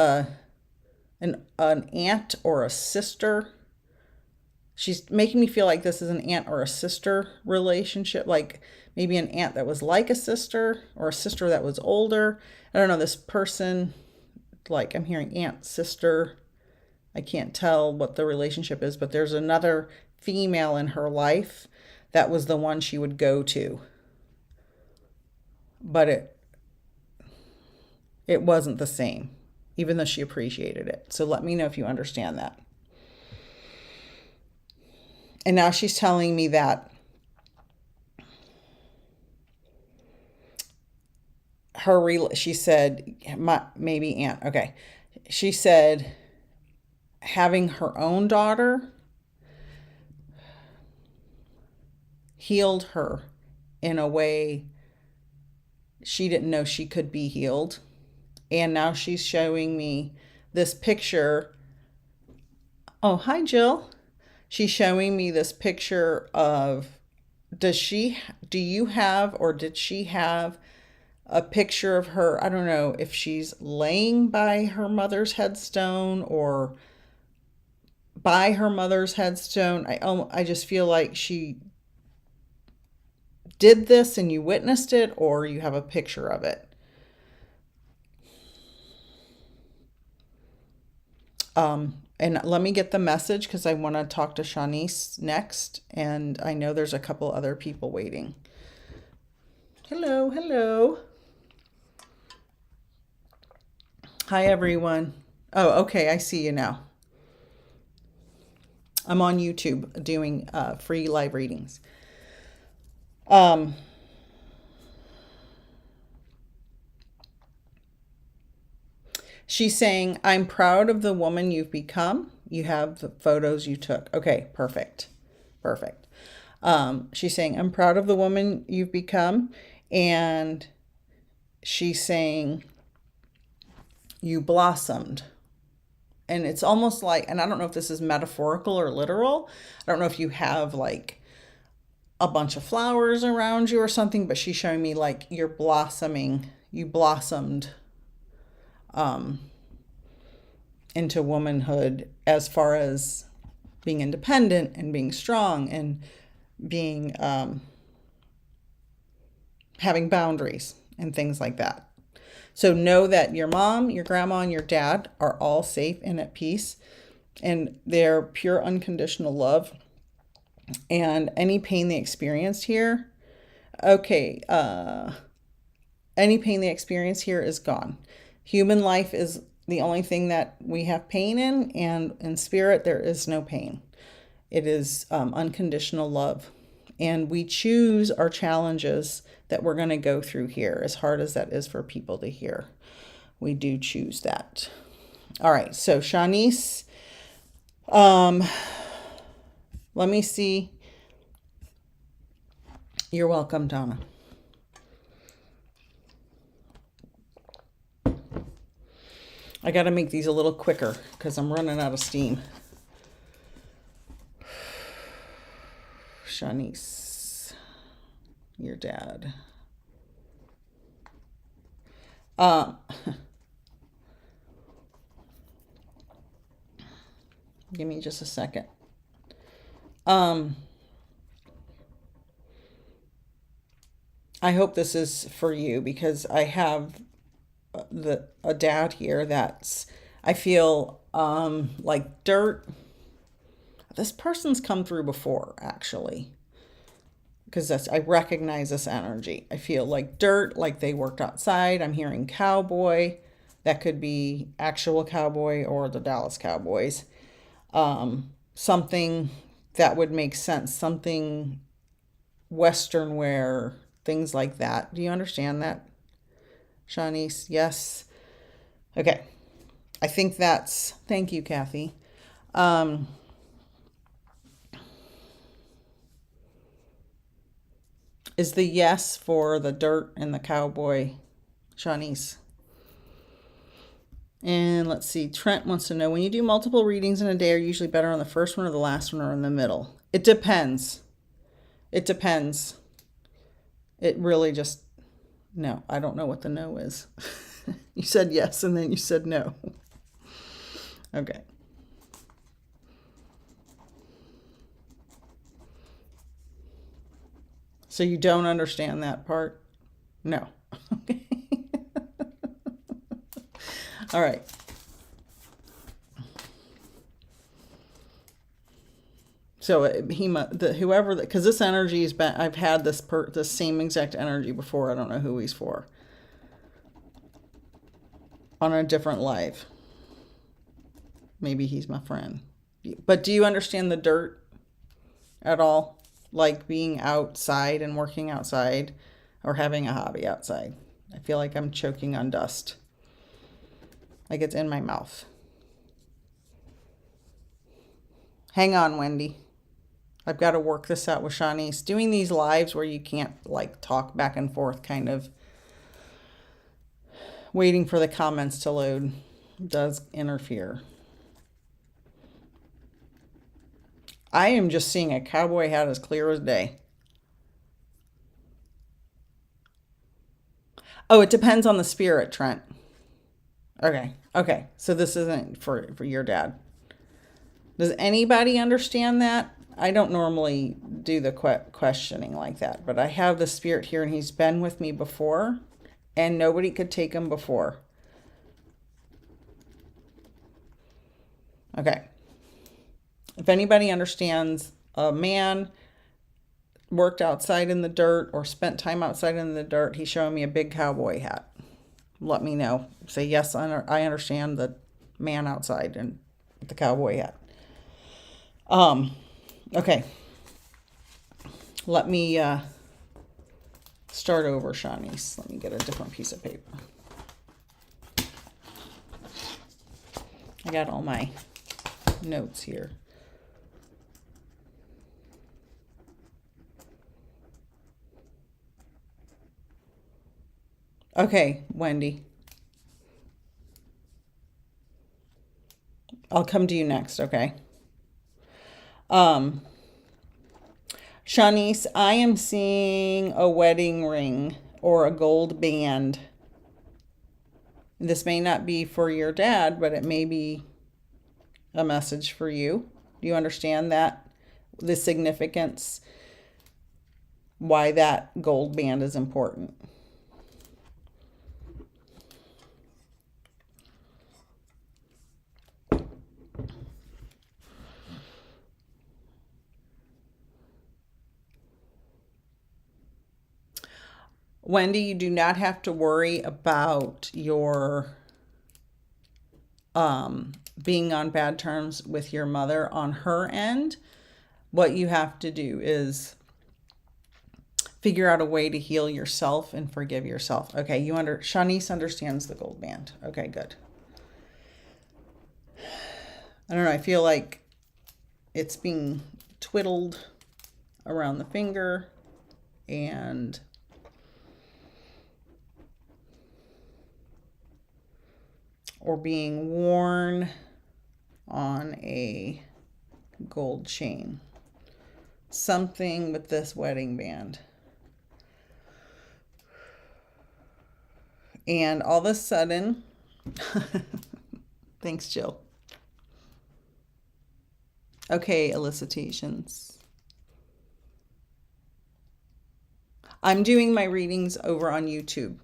A: an aunt or a sister? She's making me feel like this is an aunt or a sister relationship, like maybe an aunt that was like a sister or a sister that was older. I don't know, this person, like I'm hearing aunt, sister. I can't tell what the relationship is, but there's another female in her life that was the one she would go to. But it wasn't the same, even though she appreciated it. So let me know if you understand that. And now she's telling me that she said, maybe aunt. Okay. She said having her own daughter healed her in a way she didn't know she could be healed. And now she's showing me this picture. Oh, hi, Jill. She's showing me this picture of, did she have a picture of her? I don't know if she's laying by her mother's headstone or by her mother's headstone. I just feel like she did this and you witnessed it, or you have a picture of it. And let me get the message because I want to talk to Shanice next. And I know there's a couple other people waiting. Hello, hello. Hi, everyone. Oh, okay. I see you now. I'm on YouTube doing free live readings. She's saying, I'm proud of the woman you've become. You have the photos you took. Okay, perfect. Perfect. She's saying, I'm proud of the woman you've become. And she's saying, you blossomed. And it's almost like, and I don't know if this is metaphorical or literal. I don't know if you have like a bunch of flowers around you or something, but she's showing me like you're blossoming. You blossomed into womanhood as far as being independent and being strong and being having boundaries and things like that. So know that your mom, your grandma, and your dad are all safe and at peace, and they're pure unconditional love. And any pain they experienced here, okay, any pain they experience here is gone. Human life is the only thing that we have pain in, and in spirit, there is no pain. It is unconditional love. And we choose our challenges that we're going to go through here, as hard as that is for people to hear. We do choose that. All right, so Shanice, let me see. You're welcome, Donna. I got to make these a little quicker because I'm running out of steam. Shanice, your dad. Give me just a second. I hope this is for you because I have a dad here that's, I feel like dirt. This person's come through before, actually, because I recognize this energy. I feel like dirt, like they worked outside. I'm hearing cowboy. That could be actual cowboy or the Dallas Cowboys. Something that would make sense. Something Western wear, things like that. Do you understand that, Shanice? Yes. Okay. I think that's, thank you, Kathy. Is the yes for the dirt and the cowboy, Shanice? And let's see, Trent wants to know, when you do multiple readings in a day, are you usually better on the first one or the last one or in the middle? It depends. It depends. It really just, no, I don't know what the no is. You said yes and then you said no. Okay. So you don't understand that part? No. Okay. All right. So whoever, because this energy has been, I've had this same exact energy before. I don't know who he's for. On a different life. Maybe he's my friend. But do you understand the dirt at all? Like being outside and working outside or having a hobby outside. I feel like I'm choking on dust. Like it's in my mouth. Hang on, Wendy. I've got to work this out with Shanice. Doing these lives where you can't like talk back and forth, kind of waiting for the comments to load, does interfere. I am just seeing a cowboy hat as clear as day. Oh, it depends on the spirit, Trent. Okay. So this isn't for your dad. Does anybody understand that? I don't normally do the questioning like that, but I have the spirit here and he's been with me before and nobody could take him before. Okay. If anybody understands a man worked outside in the dirt or spent time outside in the dirt, he's showing me a big cowboy hat. Let me know. Say, yes, I understand the man outside and the cowboy hat. Okay. Let me start over, Shanice. Let me get a different piece of paper. I got all my notes here. Okay, Wendy. I'll come to you next, okay? Shanice, I am seeing a wedding ring or a gold band. This may not be for your dad, but it may be a message for you. Do you understand that? The significance, why that gold band is important. Wendy, you do not have to worry about your being on bad terms with your mother on her end. What you have to do is figure out a way to heal yourself and forgive yourself. Okay, Shanice understands the gold band. Okay, good. I don't know, I feel like it's being twiddled around the finger and or being worn on a gold chain. Something with this wedding band. And all of a sudden, thanks, Jill. Okay, elicitations. I'm doing my readings over on YouTube.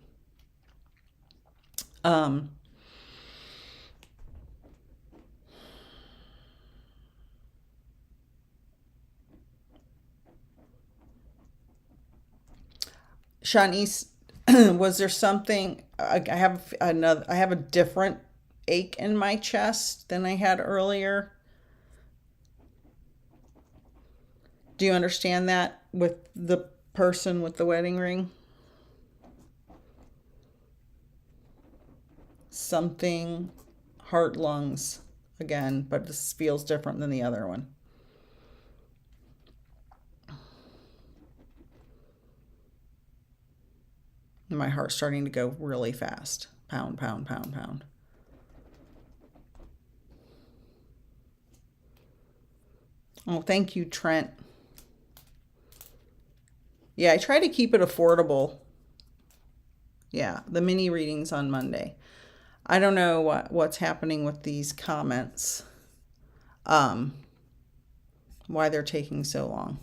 A: Shanice, was there something? I have a different ache in my chest than I had earlier. Do you understand that with the person with the wedding ring? Something, heart, lungs again, but this feels different than the other one. And my heart's starting to go really fast. Pound, pound, pound, pound. Oh, thank you, Trent. Yeah, I try to keep it affordable. Yeah, the mini readings on Monday. I don't know what's happening with these comments. Why they're taking so long.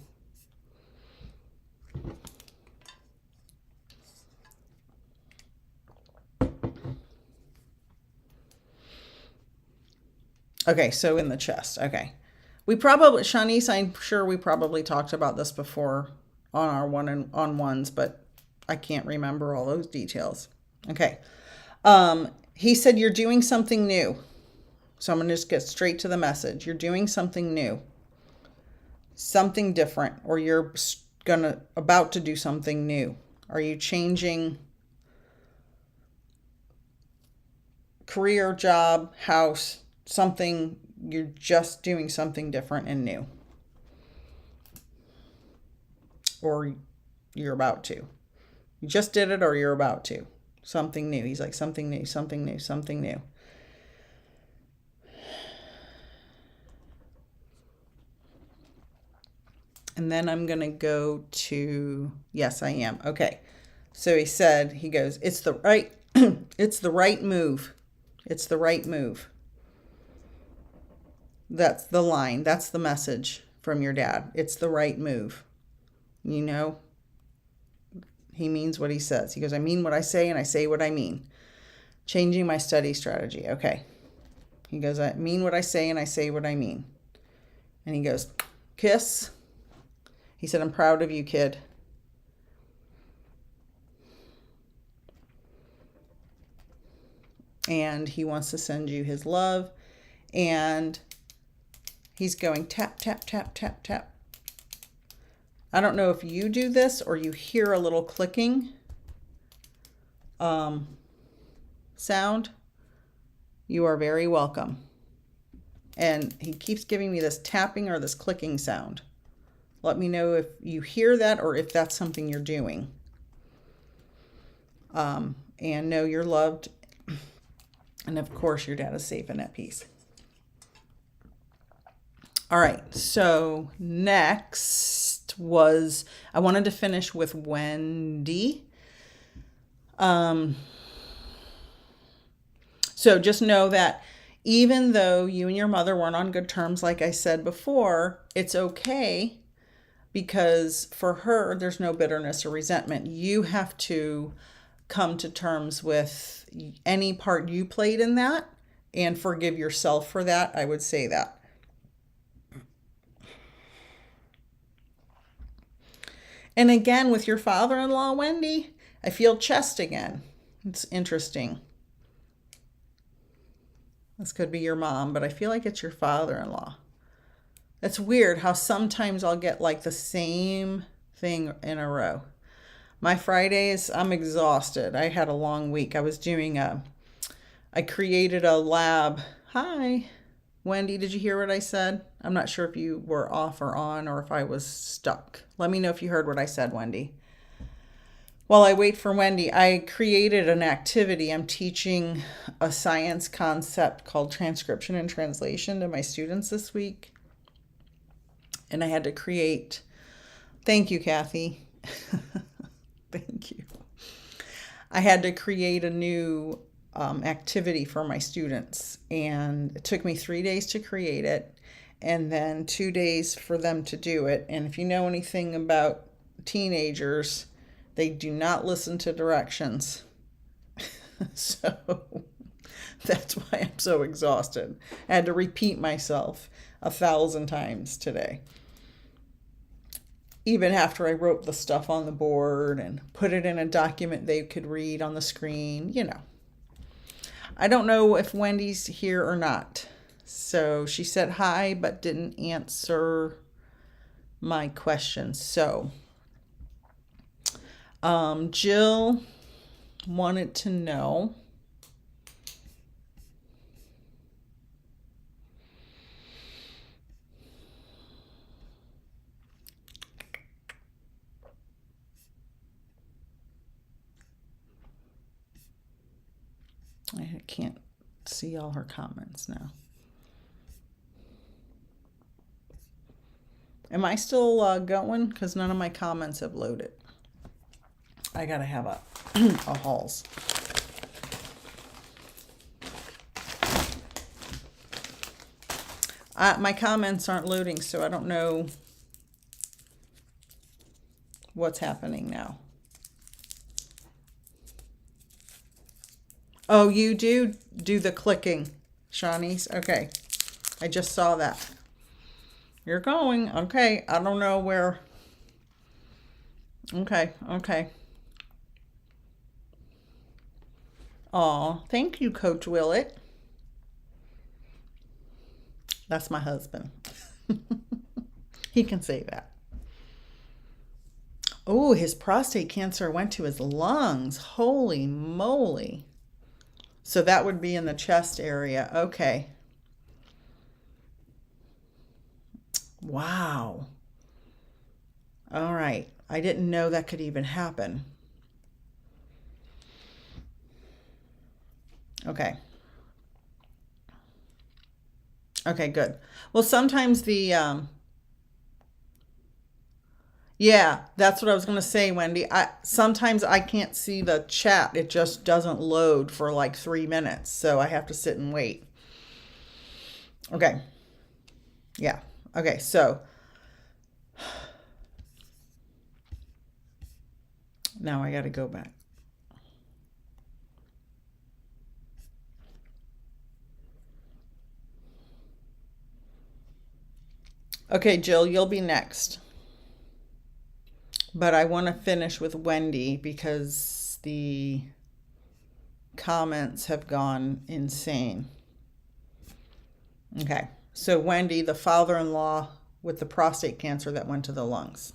A: Okay, so in the chest. Okay. Shanice, I'm sure we probably talked about this before on our one-on-ones, but I can't remember all those details. Okay. He said you're doing something new. So I'm going to just get straight to the message. You're doing something new. Something different, or you're about to do something new. Are you changing career, job, house, something? You're just doing something different and new. Or you're about to. You just did it or you're about to. Something new. He's like, something new, something new, something new. And then I'm going to go to, yes, I am. Okay. So he goes, it's the right, it's the right move. It's the right move. That's the line. That's the message from your dad. It's the right move. You know, he means what he says. He goes, I mean what I say and I say what I mean. Changing my study strategy. Okay. He goes, I mean what I say and I say what I mean. And he goes, kiss. He said, I'm proud of you, kid. And he wants to send you his love. And he's going tap, tap, tap, tap, tap. I don't know if you do this or you hear a little clicking sound. You are very welcome. And he keeps giving me this tapping or this clicking sound. Let me know if you hear that or if that's something you're doing. And know you're loved. And of course, your dad is safe and at peace. All right, so next was, I wanted to finish with Wendy. So just know that even though you and your mother weren't on good terms, like I said before, it's okay, because for her, there's no bitterness or resentment. You have to come to terms with any part you played in that and forgive yourself for that. I would say that. And again, with your father-in-law, Wendy, I feel chest again. It's interesting. This could be your mom, but I feel like it's your father-in-law. It's weird how sometimes I'll get like the same thing in a row. My Fridays, I'm exhausted. I had a long week. I created a lab. Hi, Wendy, did you hear what I said? I'm not sure if you were off or on or if I was stuck. Let me know if you heard what I said, Wendy. While I wait for Wendy, I created an activity. I'm teaching a science concept called transcription and translation to my students this week. And I had to create, thank you, Kathy. Thank you. I had to create a new activity for my students, and it took me 3 days to create it and then 2 days for them to do it. And if you know anything about teenagers, they do not listen to directions. So that's why I'm so exhausted. I had to repeat myself 1,000 times today. Even after I wrote the stuff on the board and put it in a document they could read on the screen, you know. I don't know if Wendy's here or not. So she said hi, but didn't answer my question. So Jill wanted to know, I can't see all her comments now. Am I still going? Because none of my comments have loaded. I gotta have a Halls. My comments aren't loading, so I don't know what's happening now. Oh, you do the clicking, Shawnee's. Okay. I just saw that. You're going. Okay. I don't know where. Okay. Okay. Aw, thank you, Coach Willett. That's my husband. He can say that. Oh, his prostate cancer went to his lungs. Holy moly. So that would be in the chest area. Okay. Wow. All right. I didn't know that could even happen. Okay. Okay, good. Well, sometimes yeah, that's what I was going to say, Wendy. Sometimes I can't see the chat. It just doesn't load for like 3 minutes. So I have to sit and wait. Okay. Yeah. Okay. So now I got to go back. Okay, Jill, you'll be next. But I want to finish with Wendy because the comments have gone insane. Okay, so Wendy, the father-in-law with the prostate cancer that went to the lungs.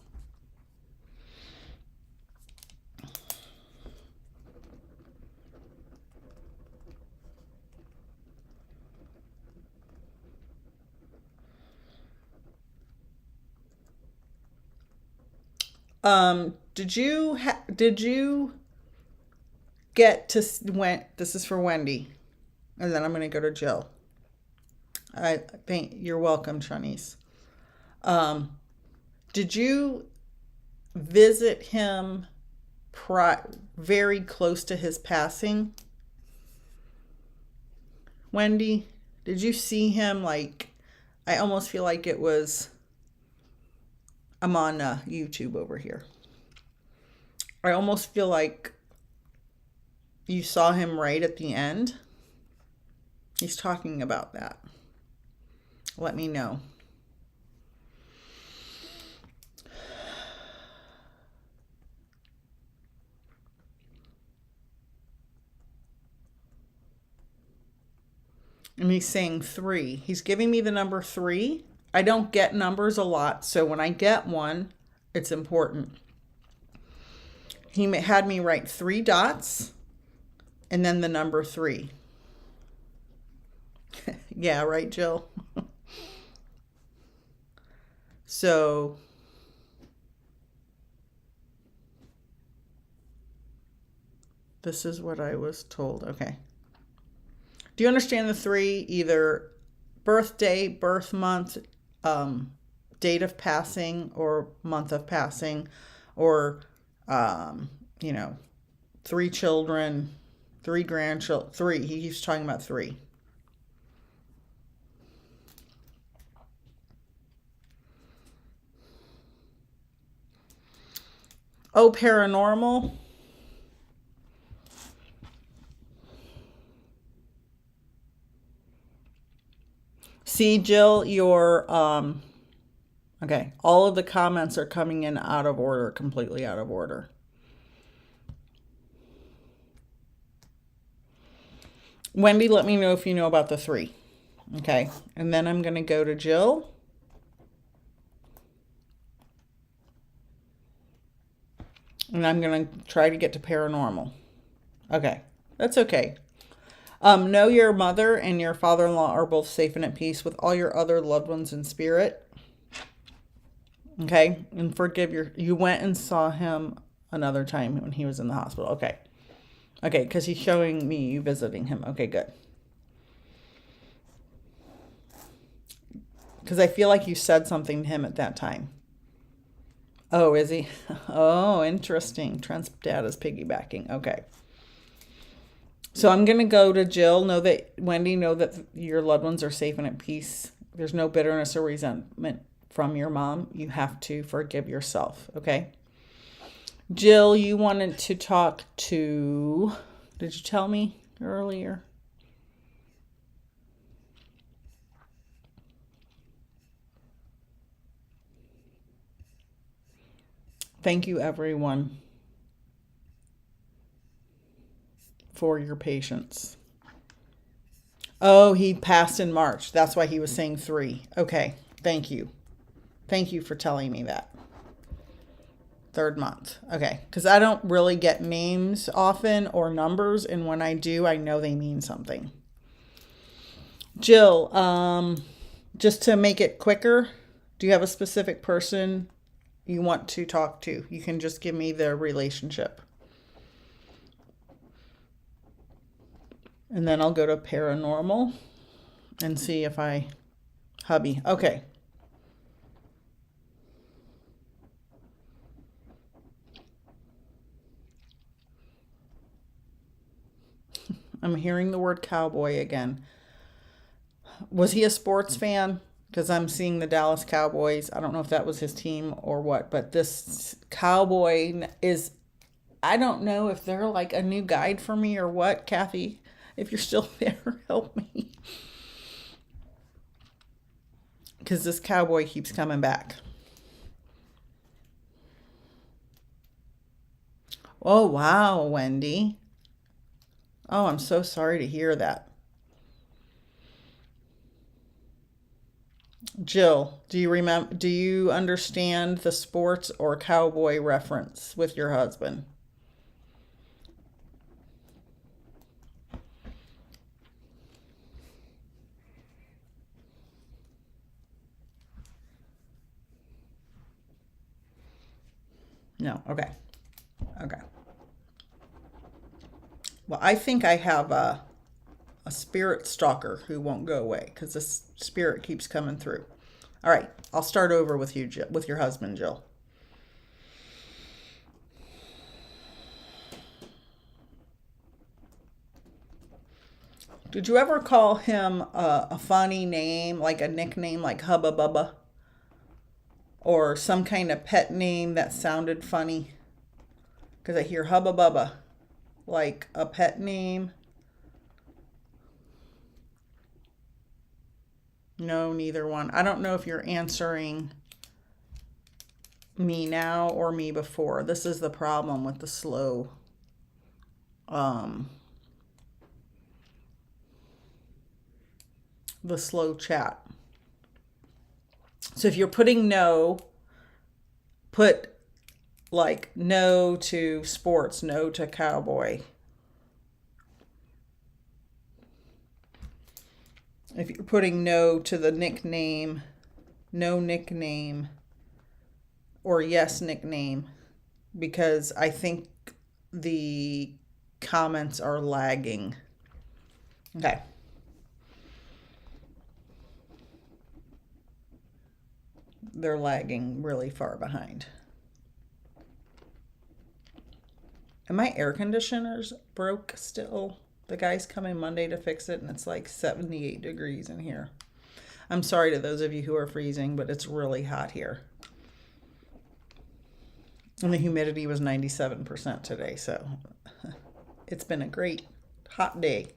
A: Did you get to this is for Wendy, and then I'm going to go to Jill. I think you're welcome, Shanice. Did you visit him very close to his passing? Wendy, did you see him? Like, I almost feel like it was, I'm on YouTube over here. I almost feel like you saw him right at the end. He's talking about that. Let me know. And he's saying 3. He's giving me the number 3. I don't get numbers a lot, so when I get one, it's important. He had me write 3 dots and then the number 3. Yeah, right, Jill? So this is what I was told. Okay. Do you understand the 3? Either birthday, birth month, date of passing, or month of passing, or 3 children, 3 grandchildren, 3. He keeps talking about 3. Oh, paranormal. See, Jill, your okay, all of the comments are coming in out of order, completely out of order. Wendy, let me know if you know about the 3. Okay, and then I'm going to go to Jill. And I'm going to try to get to paranormal. Okay, that's okay. Know your mother and your father-in-law are both safe and at peace with all your other loved ones in spirit. Okay, and you went and saw him another time when he was in the hospital. Okay. Okay, because he's showing me you visiting him. Okay, good. Because I feel like you said something to him at that time. Oh, is he? Oh, interesting. Trent's dad is piggybacking. Okay. So I'm going to go to Jill. Wendy, know that your loved ones are safe and at peace. There's no bitterness or resentment from your mom. You have to forgive yourself. Okay. Jill, you wanted to talk to, did you tell me earlier? Thank you, everyone, for your patience. Oh, he passed in March. That's why he was saying 3. Okay, thank you. Thank you for telling me that. 3rd month. Okay, because I don't really get names often or numbers, and when I do, I know they mean something. Jill, just to make it quicker, do you have a specific person you want to talk to? You can just give me the relationship. And then I'll go to paranormal and see if hubby. Okay. I'm hearing the word cowboy again. Was he a sports fan? Because I'm seeing the Dallas Cowboys. I don't know if that was his team or what, but this cowboy is, I don't know if they're like a new guide for me or what. Kathy, if you're still there, help me. because this cowboy keeps coming back. Oh, wow, Wendy. Oh, I'm so sorry to hear that. Jill, do you understand the sports or cowboy reference with your husband? No. Okay. Okay. Well, I think I have a spirit stalker who won't go away because this spirit keeps coming through. All right, I'll start over with you, Jill, with your husband, Jill. Did you ever call him a funny name, like a nickname like Hubba Bubba? Or some kind of pet name that sounded funny? Because I hear Hubba Bubba, like a pet name. No, neither one. I don't know if you're answering me now or me before. This is the problem with the um, slow chat. So if you're putting no, put like no to sports, no to cowboy. If you're putting no to the nickname, no nickname, or yes nickname, because I think the comments are lagging. Okay. They're lagging really far behind. And my air conditioner's broke still. The guy's coming Monday to fix it, and it's like 78 degrees in here. I'm sorry to those of you who are freezing, but it's really hot here. And the humidity was 97% today, so it's been a great hot day.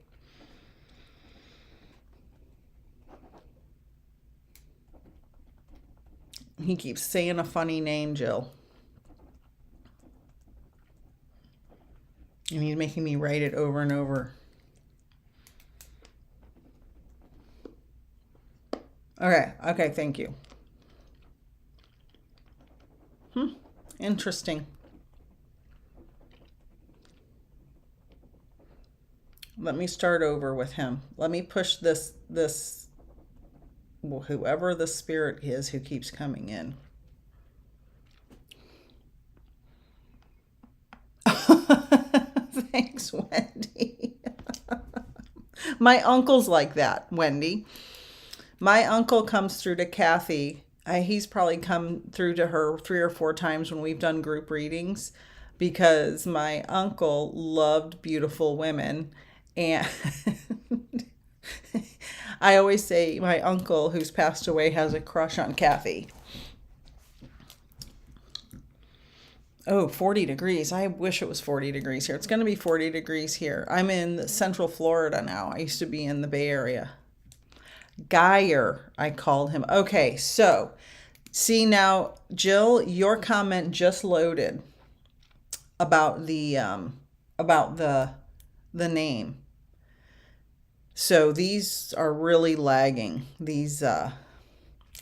A: He keeps saying a funny name, Jill. And he's making me write it over and over. Okay, thank you. Interesting. Let me start over with him. Let me push this well, whoever the spirit is who keeps coming in. Thanks, Wendy. My uncle's like that, Wendy. My uncle comes through to Kathy. He's probably come through to her 3 or 4 times when we've done group readings, because my uncle loved beautiful women. And I always say my uncle, who's passed away, has a crush on Kathy. Oh, 40 degrees. I wish it was 40 degrees here. It's going to be 40 degrees here. I'm in Central Florida now. I used to be in the Bay Area. Geyer, I called him. Okay, so see now, Jill, your comment just loaded about the name. So these are really lagging, these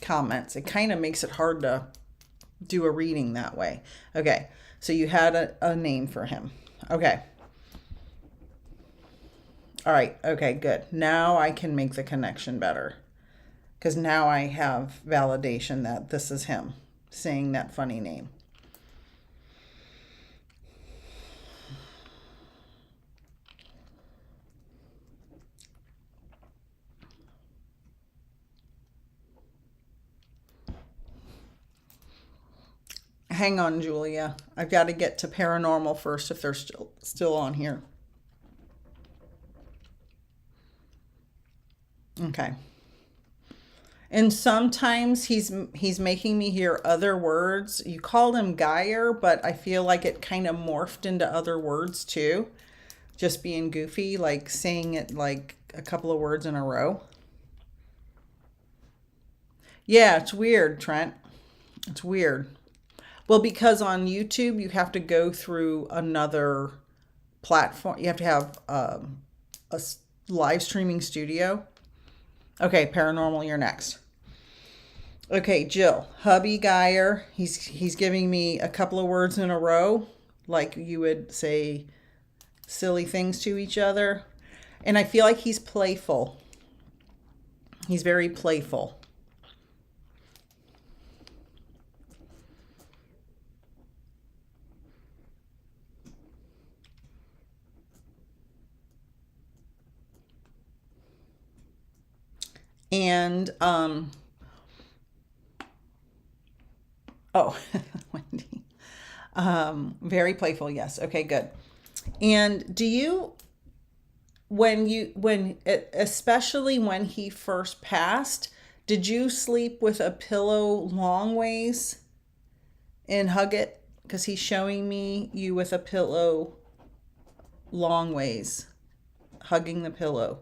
A: comments. It kind of makes it hard to do a reading that way. Okay, so you had a name for him. Okay. All right, okay, good. Now I can make the connection better, because now I have validation that this is him saying that funny name. Hang on, Julia. I've got to get to paranormal first if they're still on here. Okay. And sometimes he's making me hear other words. You called him Geyer, but I feel like it kind of morphed into other words too. Just being goofy, like saying it like a couple of words in a row. Yeah, it's weird, Trent. It's weird. Well, because on YouTube, you have to go through another platform. You have to have a live streaming studio. Okay, paranormal, you're next. Okay, Jill, hubby Geyer. He's giving me a couple of words in a row, like you would say silly things to each other. And I feel like he's playful. He's very playful. And oh, Wendy. Very playful, yes. Okay, good. And do you, especially when he first passed, did you sleep with a pillow long ways and hug it? Because he's showing me you with a pillow long ways, hugging the pillow.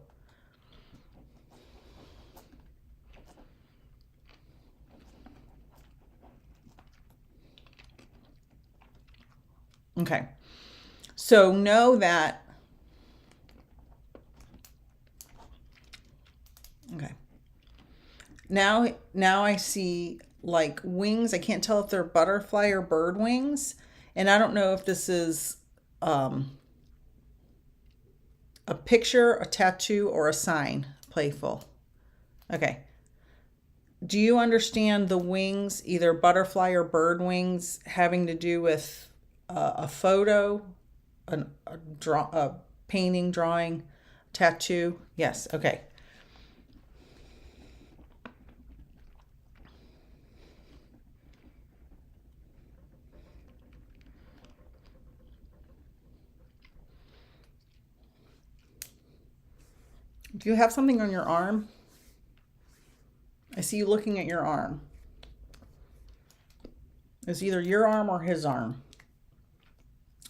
A: Okay. So know that. Okay. Now I see like wings. I can't tell if they're butterfly or bird wings. And I don't know if this is a picture, a tattoo, or a sign. Playful. Okay. Do you understand the wings, either butterfly or bird wings, having to do with a photo, a painting, drawing, tattoo? Yes. Okay. Do you have something on your arm? I see you looking at your arm. It's either your arm or his arm.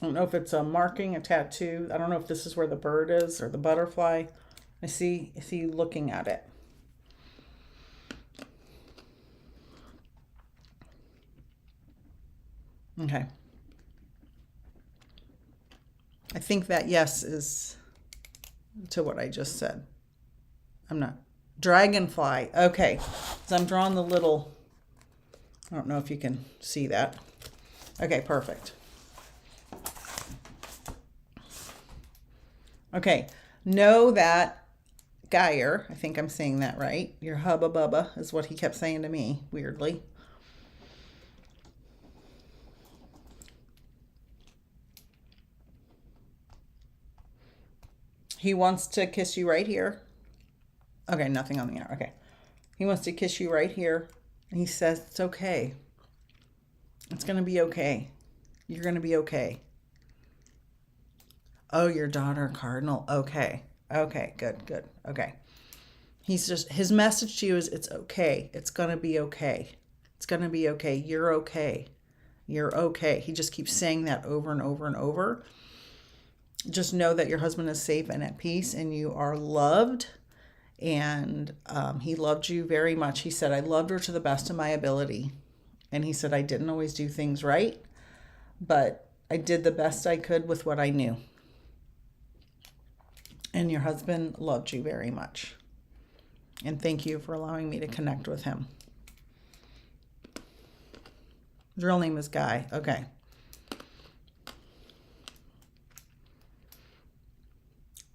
A: I don't know if it's a marking, a tattoo. I don't know if this is where the bird is or the butterfly. I see you looking at it. Okay. I think that yes is to what I just said. I'm not. Dragonfly. Okay. So I'm drawing the little, I don't know if you can see that. Okay, perfect. Okay. Know that Geyer, I think I'm saying that right. Your hubba bubba is what he kept saying to me, weirdly. He wants to kiss you right here. Okay, nothing on the air. Okay. He wants to kiss you right here. And he says, it's okay. It's going to be okay. You're going to be okay. Oh, your daughter, Cardinal. Okay. Okay, good, good. Okay. His message to you is it's okay. It's going to be okay. It's going to be okay. You're okay. You're okay. He just keeps saying that over and over and over. Just know that your husband is safe and at peace and you are loved. And he loved you very much. He said, I loved her to the best of my ability. And he said, I didn't always do things right, but I did the best I could with what I knew. And your husband loved you very much. And thank you for allowing me to connect with him. His real name is Guy. Okay.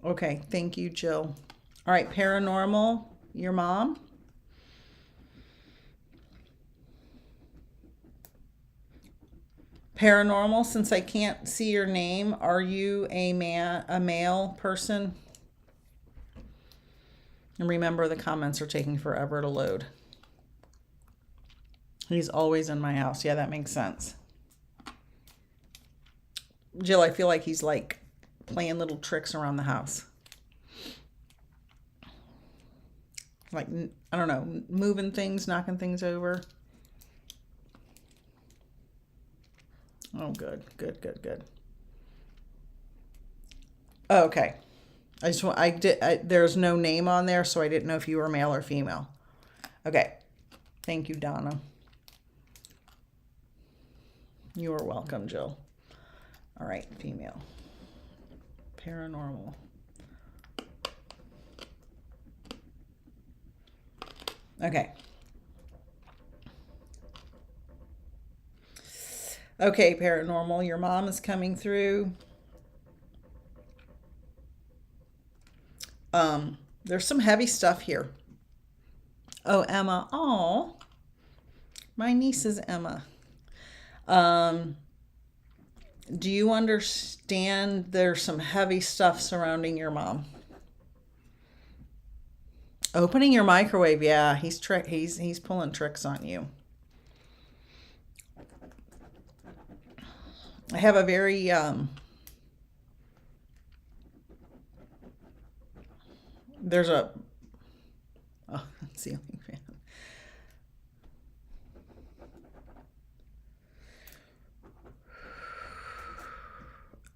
A: Okay, thank you, Jill. All right, paranormal, your mom. Paranormal, since I can't see your name, are you a male person? And remember, the comments are taking forever to load. He's always in my house. Yeah, that makes sense. Jill, I feel like he's like playing little tricks around the house. Like, I don't know, moving things, knocking things over. Oh, good, good, good, good. Oh, okay. There's no name on there, so I didn't know if you were male or female. Okay. Thank you, Donna. You are welcome, Jill. All right, female. Paranormal. Okay. Okay, paranormal, your mom is coming through. There's some heavy stuff here. Oh, Emma. Oh, my niece is Emma. Do you understand there's some heavy stuff surrounding your mom? Opening your microwave, yeah, he's pulling tricks on you. I have a very there's a ceiling fan.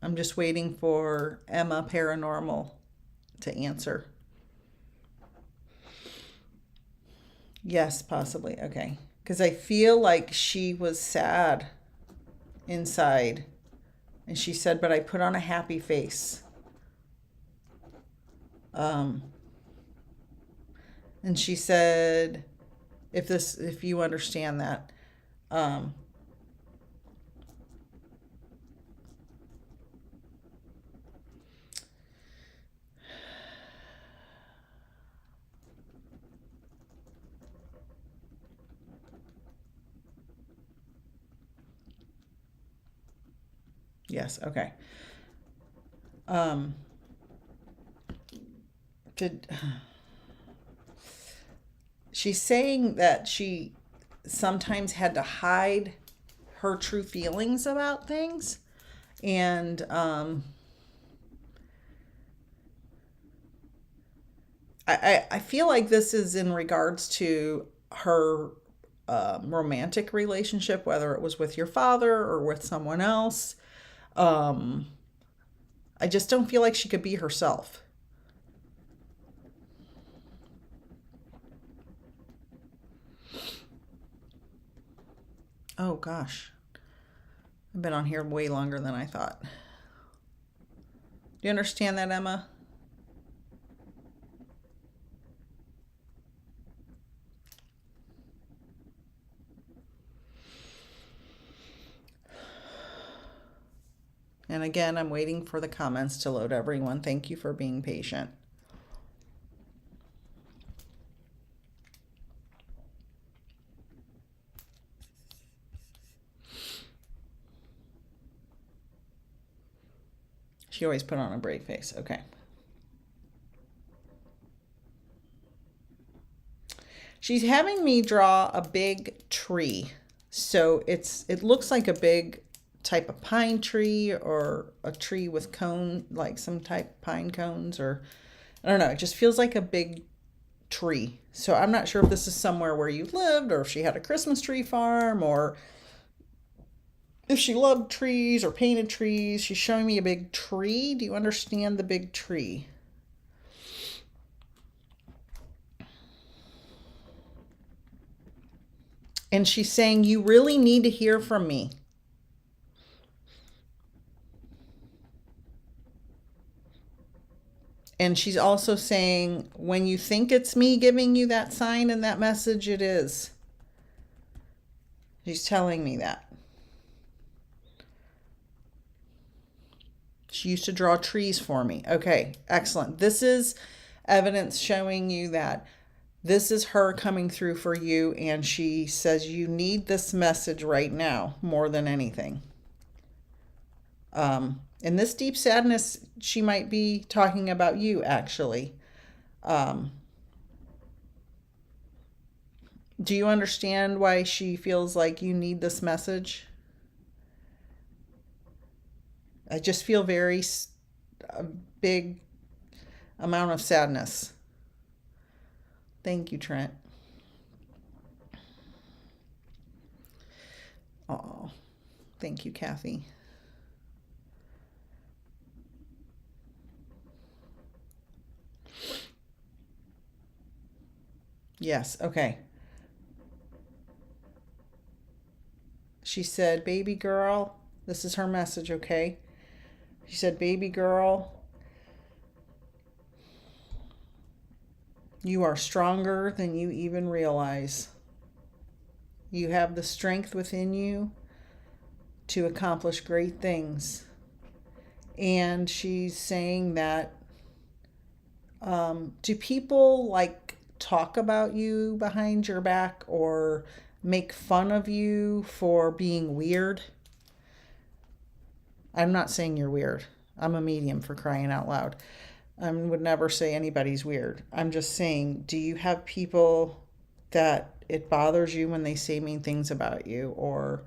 A: I'm just waiting for Emma Paranormal to answer. Yes, possibly. Okay. Because I feel like she was sad inside. And she said, but I put on a happy face. And she said, if you understand that, yes, okay. She's saying that she sometimes had to hide her true feelings about things, and I feel like this is in regards to her romantic relationship, whether it was with your father or with someone else. I just don't feel like she could be herself. Oh gosh. I've been on here way longer than I thought. Do you understand that, Emma? And again, I'm waiting for the comments to load, everyone. Thank you for being patient. She always put on a brave face. Okay. She's having me draw a big tree. So it looks like a big type of pine tree, or a tree with cone, like some type of pine cones, or I don't know. It just feels like a big tree. So I'm not sure if this is somewhere where you lived, or if she had a Christmas tree farm, or if she loved trees or painted trees. She's showing me a big tree. Do you understand the big tree? And she's saying, you really need to hear from me. And she's also saying, when you think it's me giving you that sign and that message, it is. She's telling me that. She used to draw trees for me. Okay, excellent. This is evidence showing you that this is her coming through for you, and she says you need this message right now more than anything. In this deep sadness, she might be talking about you, actually. Do you understand why she feels like you need this message? I just feel a big amount of sadness. Thank you, Trent. Oh, thank you, Kathy. Yes, okay. She said, baby girl, this is her message, okay? She said, baby girl, you are stronger than you even realize. You have the strength within you to accomplish great things. And she's saying that, do people like talk about you behind your back or make fun of you for being weird? I'm not saying you're weird. I'm a medium, for crying out loud. I would never say anybody's weird. I'm just saying, do you have people that it bothers you when they say mean things about you or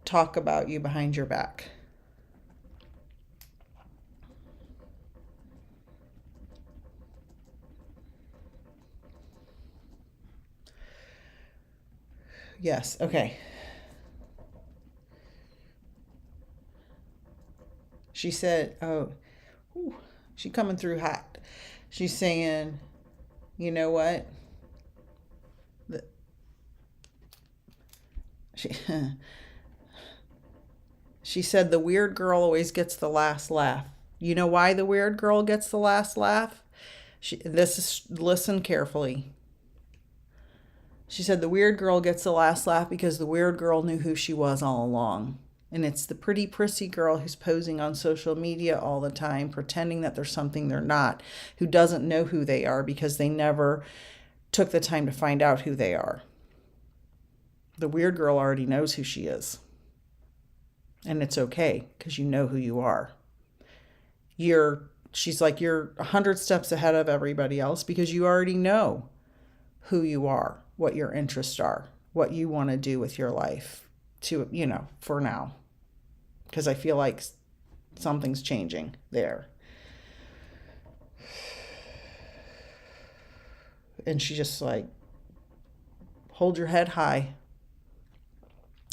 A: talk about you behind your back? Yes, okay. She said, oh, whew, she coming through hot. She's saying, you know what? She, she said the weird girl always gets the last laugh. You know why the weird girl gets the last laugh? Listen carefully. She said the weird girl gets the last laugh because the weird girl knew who she was all along. And it's the pretty prissy girl who's posing on social media all the time, pretending that they're something they're not, who doesn't know who they are because they never took the time to find out who they are. The weird girl already knows who she is. And it's okay because you know who you are. She's like, you're 100 steps ahead of everybody else because you already know who you are, what your interests are, what you want to do with your life for now. Because I feel like something's changing there. And she just like, hold your head high.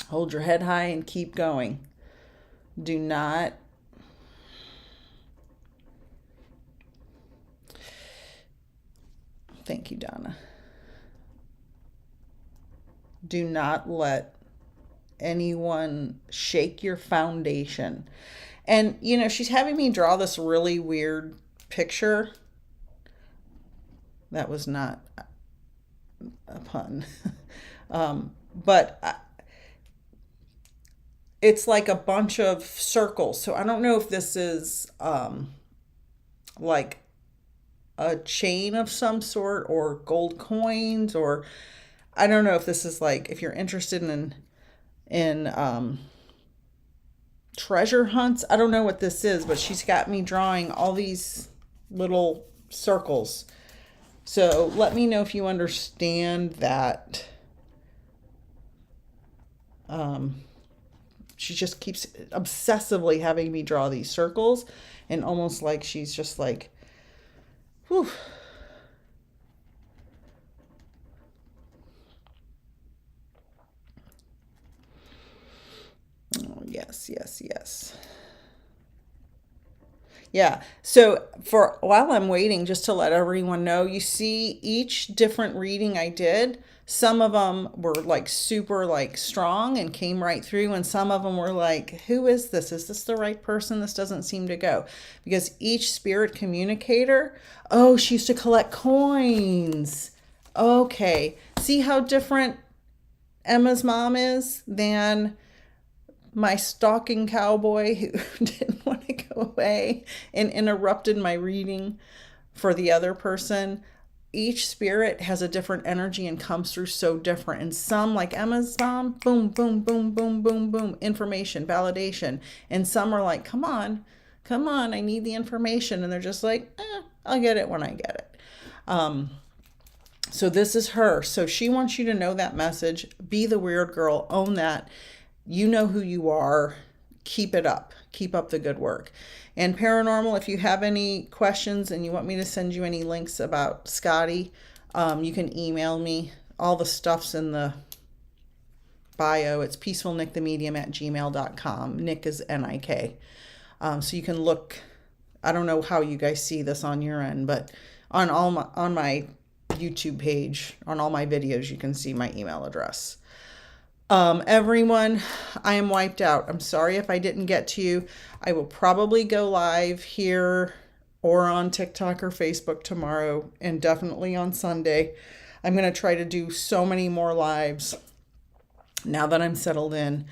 A: Hold your head high and keep going. Do not Thank you, Donna. Do not let anyone shake your foundation. And, she's having me draw this really weird picture. That was not a pun. But it's like a bunch of circles. So I don't know if this is like a chain of some sort or gold coins, or I don't know if this is like, if you're interested in treasure hunts. I don't know what this is, but she's got me drawing all these little circles. So let me know if you understand that. She just keeps obsessively having me draw these circles, and almost like she's just like, whew. Oh, yes. Yeah. So while I'm waiting, just to let everyone know, you see each different reading I did, some of them were like super like strong and came right through. And some of them were like, who is this? Is this the right person? This doesn't seem to go. Because each spirit communicator, oh, she used to collect coins. Okay. See how different Emma's mom is than my stalking cowboy who didn't want to go away and interrupted my reading for the other person. Each spirit has a different energy and comes through so different. And some, like Emma's mom, boom, boom, boom, boom, boom, boom, information, validation. And some are like, come on, I need the information. And they're just like, I'll get it when I get it. So this is her. So she wants you to know that message. Be the weird girl. Own that. You know who you are. Keep it up. Keep up the good work. And paranormal, if you have any questions and you want me to send you any links about Scotty, you can email me. All the stuff's in the bio. It's peacefulnickthemedium@gmail.com. Nick is N-I-K. So you can look. I don't know how you guys see this on your end, but on on my YouTube page, on all my videos, you can see my email address. Everyone, I am wiped out. I'm sorry if I didn't get to you. I will probably go live here or on TikTok or Facebook tomorrow, and definitely on Sunday. I'm going to try to do so many more lives now that I'm settled in.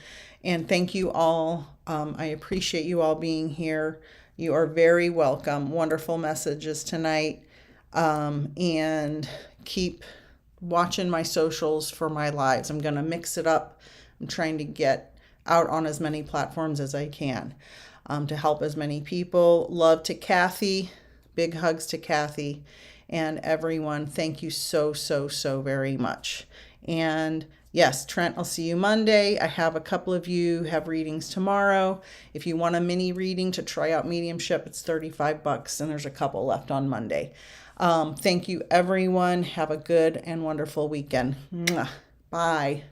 A: And thank you all. I appreciate you all being here. You are very welcome. Wonderful messages tonight. And keep watching my socials for my lives. I'm going to mix it up. I'm trying to get out on as many platforms as I can to help as many people. Love to Kathy. Big hugs to Kathy and everyone. Thank you so, so, so very much. And yes, Trent, I'll see you Monday. I have a couple of you have readings tomorrow. If you want a mini reading to try out mediumship, it's $35 and there's a couple left on Monday. Thank you, everyone. Have a good and wonderful weekend. Mwah. Bye.